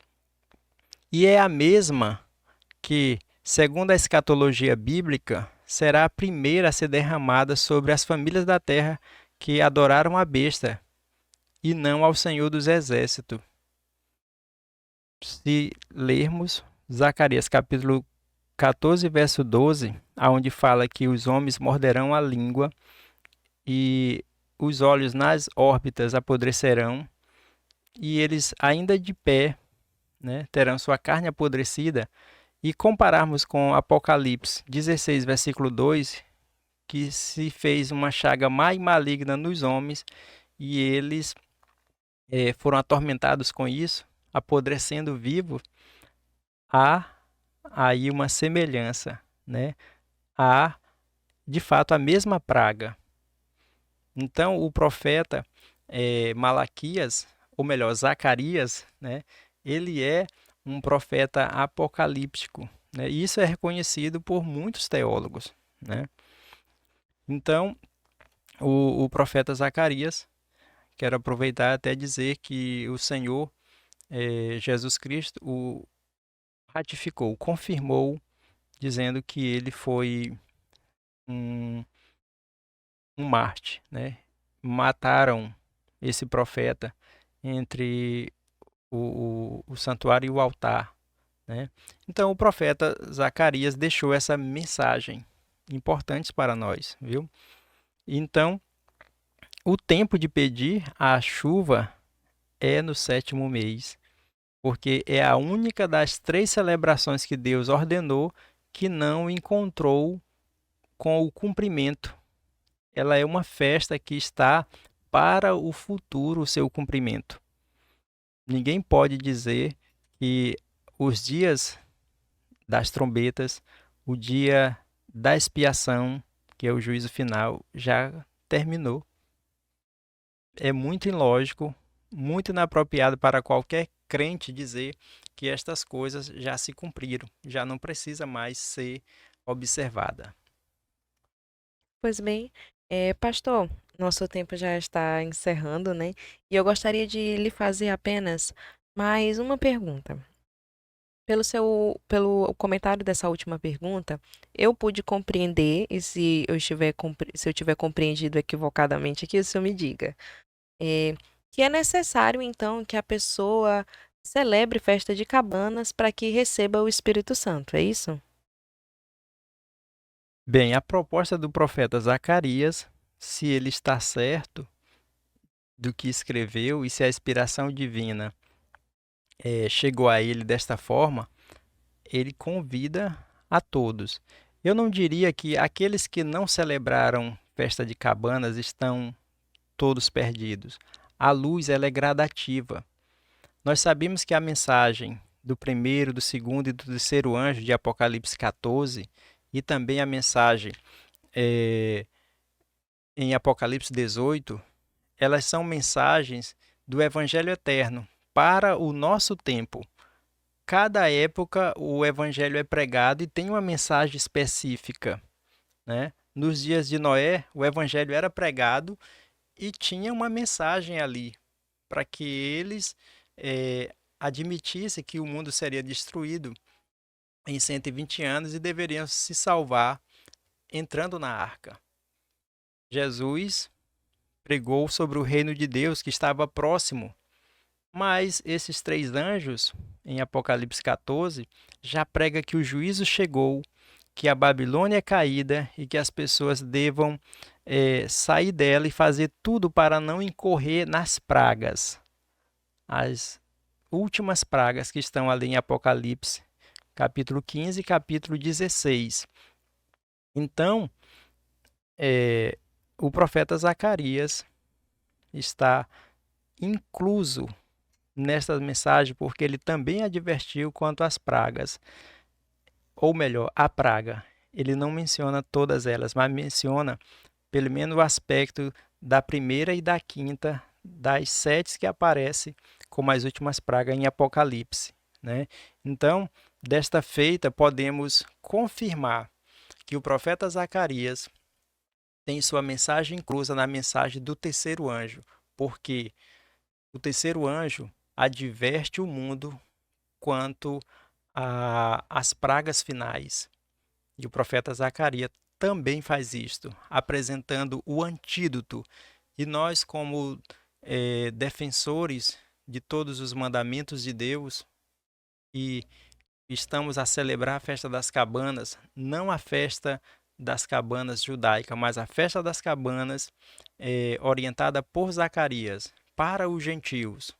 E é a mesma que, segundo a escatologia bíblica, será a primeira a ser derramada sobre as famílias da terra que adoraram a besta e não ao Senhor dos Exércitos. Se lermos Zacarias capítulo 14, verso 12, aonde fala que os homens morderão a língua e os olhos nas órbitas apodrecerão, e eles ainda de pé, né, terão sua carne apodrecida, e compararmos com Apocalipse 16, versículo 2, que se fez uma chaga má e maligna nos homens, e eles foram atormentados com isso, apodrecendo vivo, há aí uma semelhança, né? Há, de fato, a mesma praga. Então, o profeta Malaquias, ou melhor, Zacarias, né? Ele é um profeta apocalíptico, né? E isso é reconhecido por muitos teólogos, né? Então, o profeta Zacarias, quero aproveitar até dizer que o Senhor, Jesus Cristo, o ratificou, confirmou, dizendo que ele foi um Marte, né? Mataram esse profeta entre o santuário e o altar, né? Então, o profeta Zacarias deixou essa mensagem importante para nós, viu? Então, o tempo de pedir a chuva é no 7º mês, porque é a única das 3 celebrações que Deus ordenou que não encontrou com o cumprimento. Ela é uma festa que está para o futuro, o seu cumprimento. Ninguém pode dizer que os dias das trombetas, o dia da expiação, que é o juízo final, já terminou. É muito ilógico, muito inapropriado para qualquer crente dizer que estas coisas já se cumpriram, já não precisa mais ser observada. Pois bem, pastor, nosso tempo já está encerrando, né? E eu gostaria de lhe fazer apenas mais uma pergunta. Pelo comentário dessa última pergunta, eu pude compreender, e se eu tiver compreendido equivocadamente aqui, o senhor me diga. É, que é necessário, então, que a pessoa celebre festa de cabanas para que receba o Espírito Santo, é isso? Bem, a proposta do profeta Zacarias, se ele está certo do que escreveu e se a inspiração divina chegou a ele desta forma, ele convida a todos. Eu não diria que aqueles que não celebraram festa de cabanas estão todos perdidos. A luz ela é gradativa. Nós sabemos que a mensagem do primeiro, do segundo e do terceiro anjo de Apocalipse 14 e também a mensagem eh, em Apocalipse 18, elas são mensagens do Evangelho eterno para o nosso tempo. Cada época o Evangelho é pregado e tem uma mensagem específica, né? Nos dias de Noé, o Evangelho era pregado e tinha uma mensagem ali para que eles admitissem que o mundo seria destruído em 120 anos e deveriam se salvar entrando na arca. Jesus pregou sobre o reino de Deus que estava próximo, mas esses três anjos, em Apocalipse 14, já prega que o juízo chegou, que a Babilônia é caída e que as pessoas devam sair dela e fazer tudo para não incorrer nas pragas. As últimas pragas que estão ali em Apocalipse, capítulo 15 e capítulo 16. Então, o profeta Zacarias está incluso nesta mensagem porque ele também advertiu quanto às pragas, ou melhor, a praga. Ele não menciona todas elas, mas menciona pelo menos o aspecto da primeira e da quinta, das sete que aparece como as últimas pragas em Apocalipse, né? Então, desta feita, podemos confirmar que o profeta Zacarias tem sua mensagem inclusa na mensagem do terceiro anjo, porque o terceiro anjo adverte o mundo quanto às pragas finais. E o profeta Zacarias também faz isto, apresentando o antídoto. E nós, como defensores de todos os mandamentos de Deus, e estamos a celebrar a festa das cabanas, não a festa das cabanas judaica, mas a festa das cabanas orientada por Zacarias para os gentios,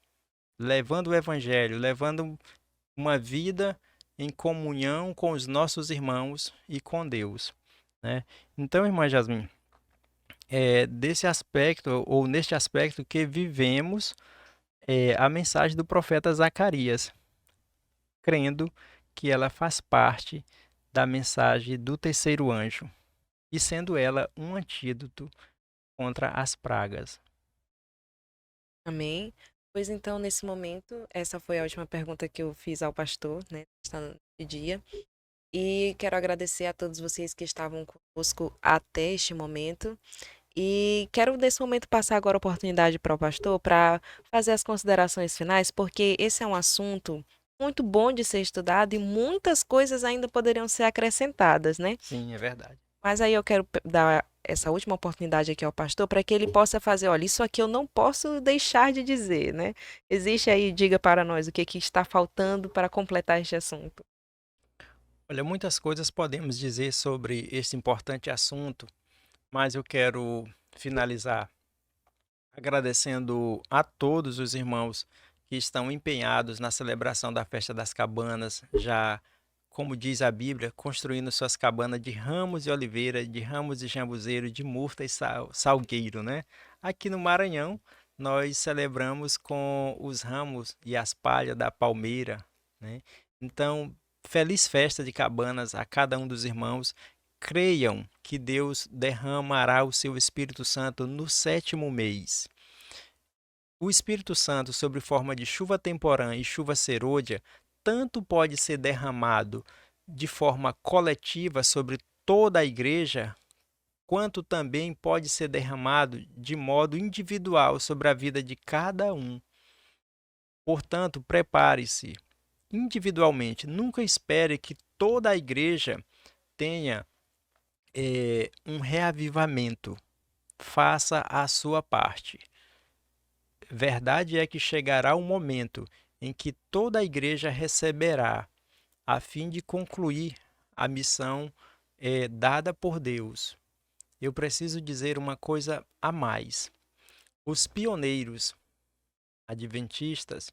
levando o evangelho, levando uma vida em comunhão com os nossos irmãos e com Deus, né? Então, irmã Jasmine, desse aspecto, ou neste aspecto que vivemos a mensagem do profeta Zacarias, crendo que ela faz parte da mensagem do terceiro anjo, e sendo ela um antídoto contra as pragas. Amém. Pois então, nesse momento, essa foi a última pergunta que eu fiz ao pastor, né, neste dia. E quero agradecer a todos vocês que estavam conosco até este momento. E quero, nesse momento, passar agora a oportunidade para o pastor para fazer as considerações finais, porque esse é um assunto muito bom de ser estudado e muitas coisas ainda poderiam ser acrescentadas, né? Sim, é verdade. Mas aí eu quero dar essa última oportunidade aqui ao pastor para que ele possa fazer, olha, isso aqui eu não posso deixar de dizer, né? Existe aí, diga para nós o que está faltando para completar este assunto. Olha, muitas coisas podemos dizer sobre este importante assunto, mas eu quero finalizar agradecendo a todos os irmãos que estão empenhados na celebração da festa das cabanas, já, como diz a Bíblia, construindo suas cabanas de ramos de oliveira, de ramos de jambuzeiro, de murta e salgueiro, né? Aqui no Maranhão, nós celebramos com os ramos e as palhas da palmeira, né? Então, feliz festa de cabanas a cada um dos irmãos. Creiam que Deus derramará o seu Espírito Santo no sétimo mês. O Espírito Santo, sob forma de chuva temporã e chuva serôdia, tanto pode ser derramado de forma coletiva sobre toda a igreja, quanto também pode ser derramado de modo individual sobre a vida de cada um. Portanto, prepare-se. individualmente. Nunca espere que toda a igreja tenha um reavivamento. Faça a sua parte. Verdade é que chegará um momento em que toda a igreja receberá, a fim de concluir a missão dada por Deus. Eu preciso dizer uma coisa a mais. Os pioneiros adventistas,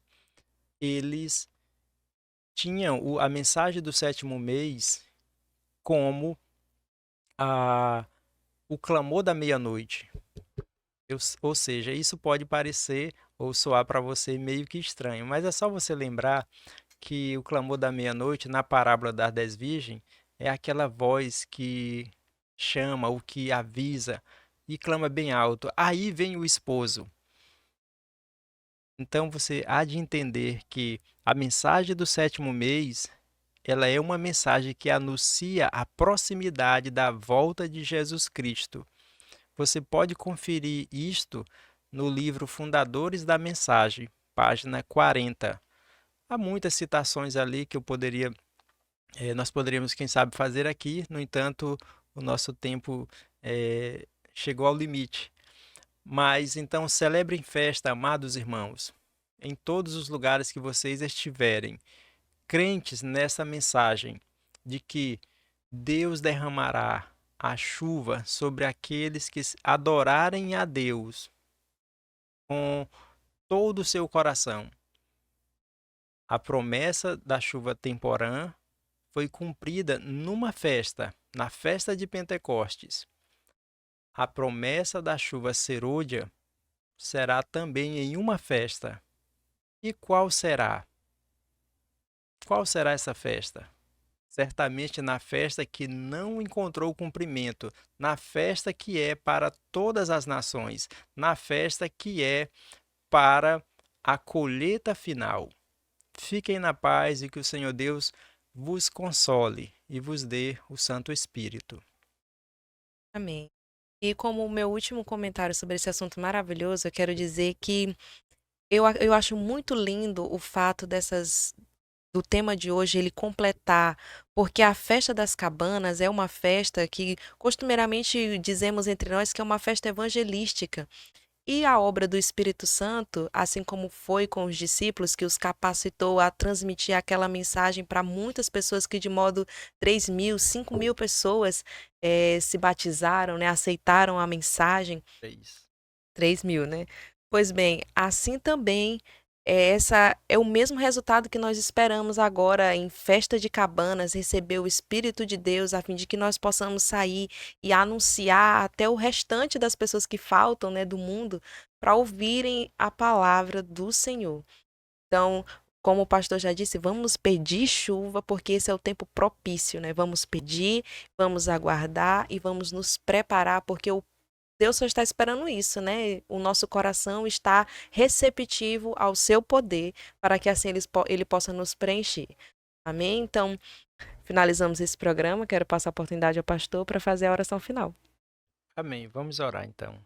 eles tinham a mensagem do sétimo mês como o clamor da meia-noite. Ou seja, isso pode parecer ou soar para você meio que estranho, mas é só você lembrar que o clamor da meia-noite, na parábola das 10 virgens, é aquela voz que chama, o que avisa e clama bem alto. Aí vem o esposo. Então você há de entender que a mensagem do sétimo mês, ela é uma mensagem que anuncia a proximidade da volta de Jesus Cristo. Você pode conferir isto no livro Fundadores da Mensagem, página 40. Há muitas citações ali que nós poderíamos, quem sabe, fazer aqui. No entanto, o nosso tempo chegou ao limite. Mas então celebrem festa, amados irmãos, em todos os lugares que vocês estiverem, crentes nessa mensagem de que Deus derramará a chuva sobre aqueles que adorarem a Deus com todo o seu coração. A promessa da chuva temporã foi cumprida numa festa, na festa de Pentecostes. A promessa da chuva serôdia será também em uma festa. E qual será? Qual será essa festa? Certamente na festa que não encontrou cumprimento, na festa que é para todas as nações, na festa que é para a colheita final. Fiquem na paz e que o Senhor Deus vos console e vos dê o Santo Espírito. Amém. E como o meu último comentário sobre esse assunto maravilhoso, eu quero dizer que eu acho muito lindo o fato do tema de hoje ele completar, porque a festa das cabanas é uma festa que costumeiramente dizemos entre nós que é uma festa evangelística. E a obra do Espírito Santo, assim como foi com os discípulos, que os capacitou a transmitir aquela mensagem para muitas pessoas que de modo 3.000, 5.000 pessoas se batizaram, né, aceitaram a mensagem. 3.000, né? Pois bem, assim também essa é o mesmo resultado que nós esperamos agora em festa de cabanas, receber o Espírito de Deus, a fim de que nós possamos sair e anunciar até o restante das pessoas que faltam, né, do mundo, para ouvirem a palavra do Senhor. Então, como o pastor já disse, vamos pedir chuva, porque esse é o tempo propício, né? Vamos pedir, vamos aguardar e vamos nos preparar, porque o Deus só está esperando isso, né? O nosso coração está receptivo ao seu poder, para que assim ele possa nos preencher. Amém? Então, finalizamos esse programa. Quero passar a oportunidade ao pastor para fazer a oração final. Amém. Vamos orar então.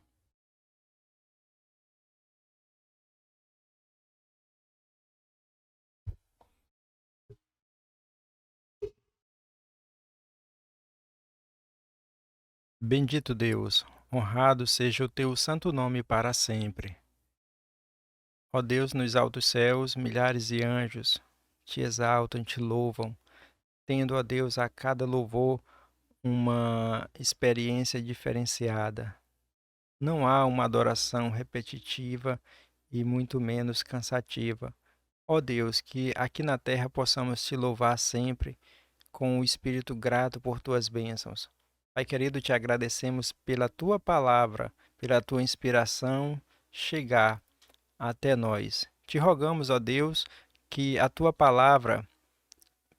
Bendito Deus, honrado seja o teu santo nome para sempre. Ó Deus, nos altos céus, milhares de anjos te exaltam, te louvam, tendo, ó Deus, a cada louvor uma experiência diferenciada. Não há uma adoração repetitiva e muito menos cansativa. Ó Deus, que aqui na terra possamos te louvar sempre com o espírito grato por tuas bênçãos. Pai querido, te agradecemos pela tua palavra, pela tua inspiração chegar até nós. Te rogamos, ó Deus, que a tua palavra,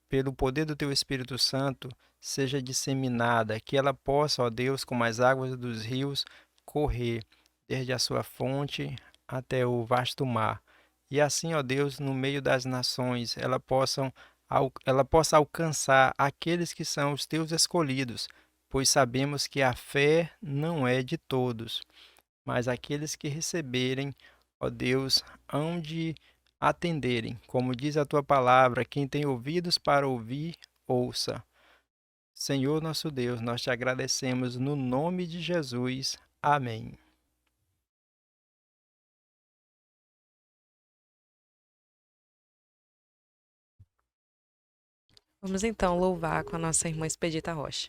pelo poder do teu Espírito Santo, seja disseminada, que ela possa, ó Deus, como as águas dos rios, correr desde a sua fonte até o vasto mar. E assim, ó Deus, no meio das nações, ela possa alcançar aqueles que são os teus escolhidos, pois sabemos que a fé não é de todos, mas aqueles que receberem, ó Deus, hão de atenderem. Como diz a tua palavra, quem tem ouvidos para ouvir, ouça. Senhor nosso Deus, nós te agradecemos no nome de Jesus. Amém. Vamos então louvar com a nossa irmã Expedita Rocha.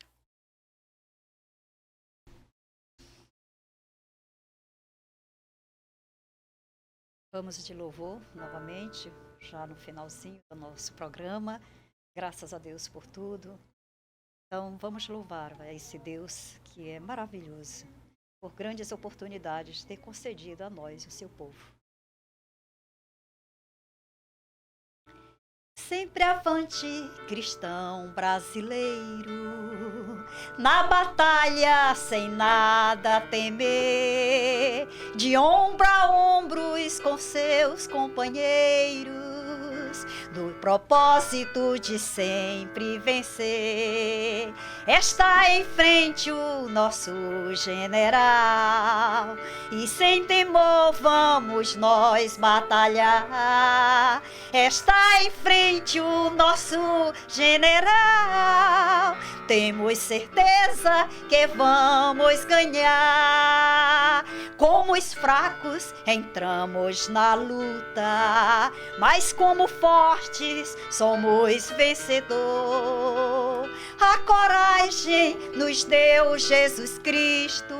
Vamos de louvor novamente, já no finalzinho do nosso programa. Graças a Deus por tudo. Então, vamos louvar a esse Deus que é maravilhoso, por grandes oportunidades de ter concedido a nós, o seu povo. Sempre avante, cristão brasileiro, na batalha sem nada temer, de ombro a ombros com seus companheiros, do propósito de sempre vencer. Está em frente o nosso general, e sem temor vamos nós batalhar. Está em frente o nosso general, temos certeza que vamos ganhar. Como os fracos entramos na luta, mas como fortes somos vencedor. A coragem nos deu Jesus Cristo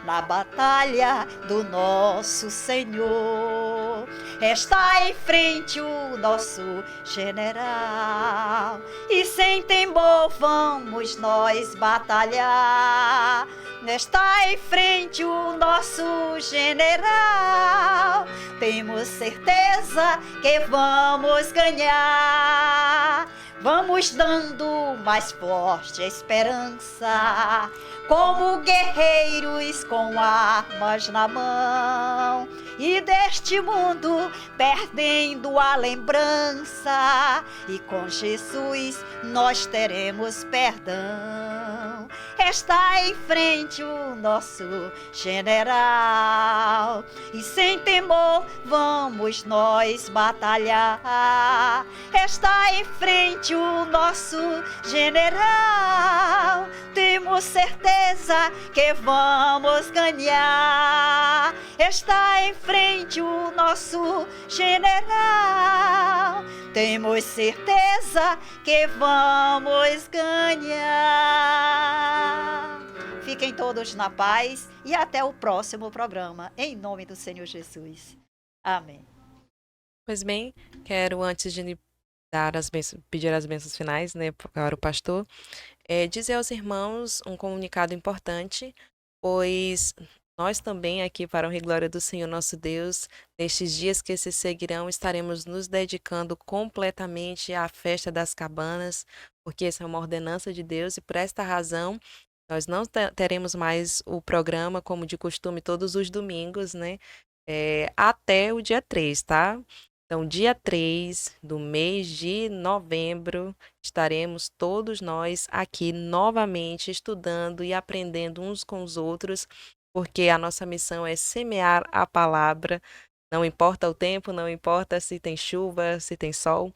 na batalha do nosso Senhor. Está em frente o nosso general, e sem temor vamos nós batalhar. Está em frente o nosso general, temos certeza que vamos ganhar. Vamos dando mais forte a esperança, como guerreiros com armas na mão, e deste mundo perdendo a lembrança, e com Jesus nós teremos perdão. Está em frente o nosso general, e sem temor vamos nós batalhar. Está em frente o nosso general, temos certeza que vamos ganhar. Está em frente o nosso general, temos certeza que vamos ganhar. Fiquem todos na paz e até o próximo programa, em nome do Senhor Jesus. Amém. Pois bem, quero antes de dar pedir as bênçãos finais, né, para o pastor, dizer aos irmãos um comunicado importante, pois nós também aqui para a honra e glória do Senhor nosso Deus, nestes dias que se seguirão, estaremos nos dedicando completamente à festa das cabanas, porque essa é uma ordenança de Deus, e por esta razão nós não teremos mais o programa como de costume todos os domingos, né? Até o dia 3, tá? Então, dia 3 do mês de novembro, estaremos todos nós aqui novamente estudando e aprendendo uns com os outros, porque a nossa missão é semear a palavra. Não importa o tempo, não importa se tem chuva, se tem sol,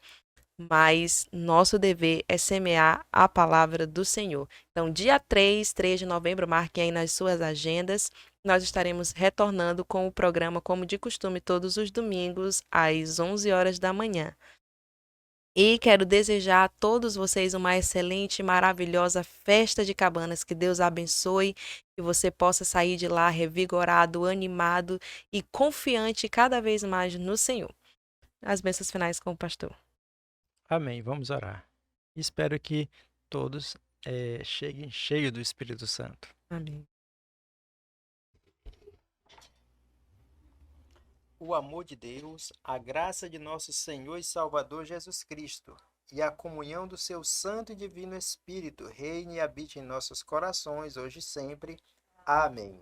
mas nosso dever é semear a palavra do Senhor. Então, dia 3 de novembro, marquem aí nas suas agendas. Nós estaremos retornando com o programa, como de costume, todos os domingos, às 11 horas da manhã. E quero desejar a todos vocês uma excelente e maravilhosa festa de cabanas. Que Deus abençoe, que você possa sair de lá revigorado, animado e confiante cada vez mais no Senhor. As bênçãos finais com o pastor. Amém. Vamos orar. Espero que todos cheguem cheios do Espírito Santo. Amém. O amor de Deus, a graça de nosso Senhor e Salvador Jesus Cristo e a comunhão do seu Santo e Divino Espírito reine e habite em nossos corações hoje e sempre. Amém.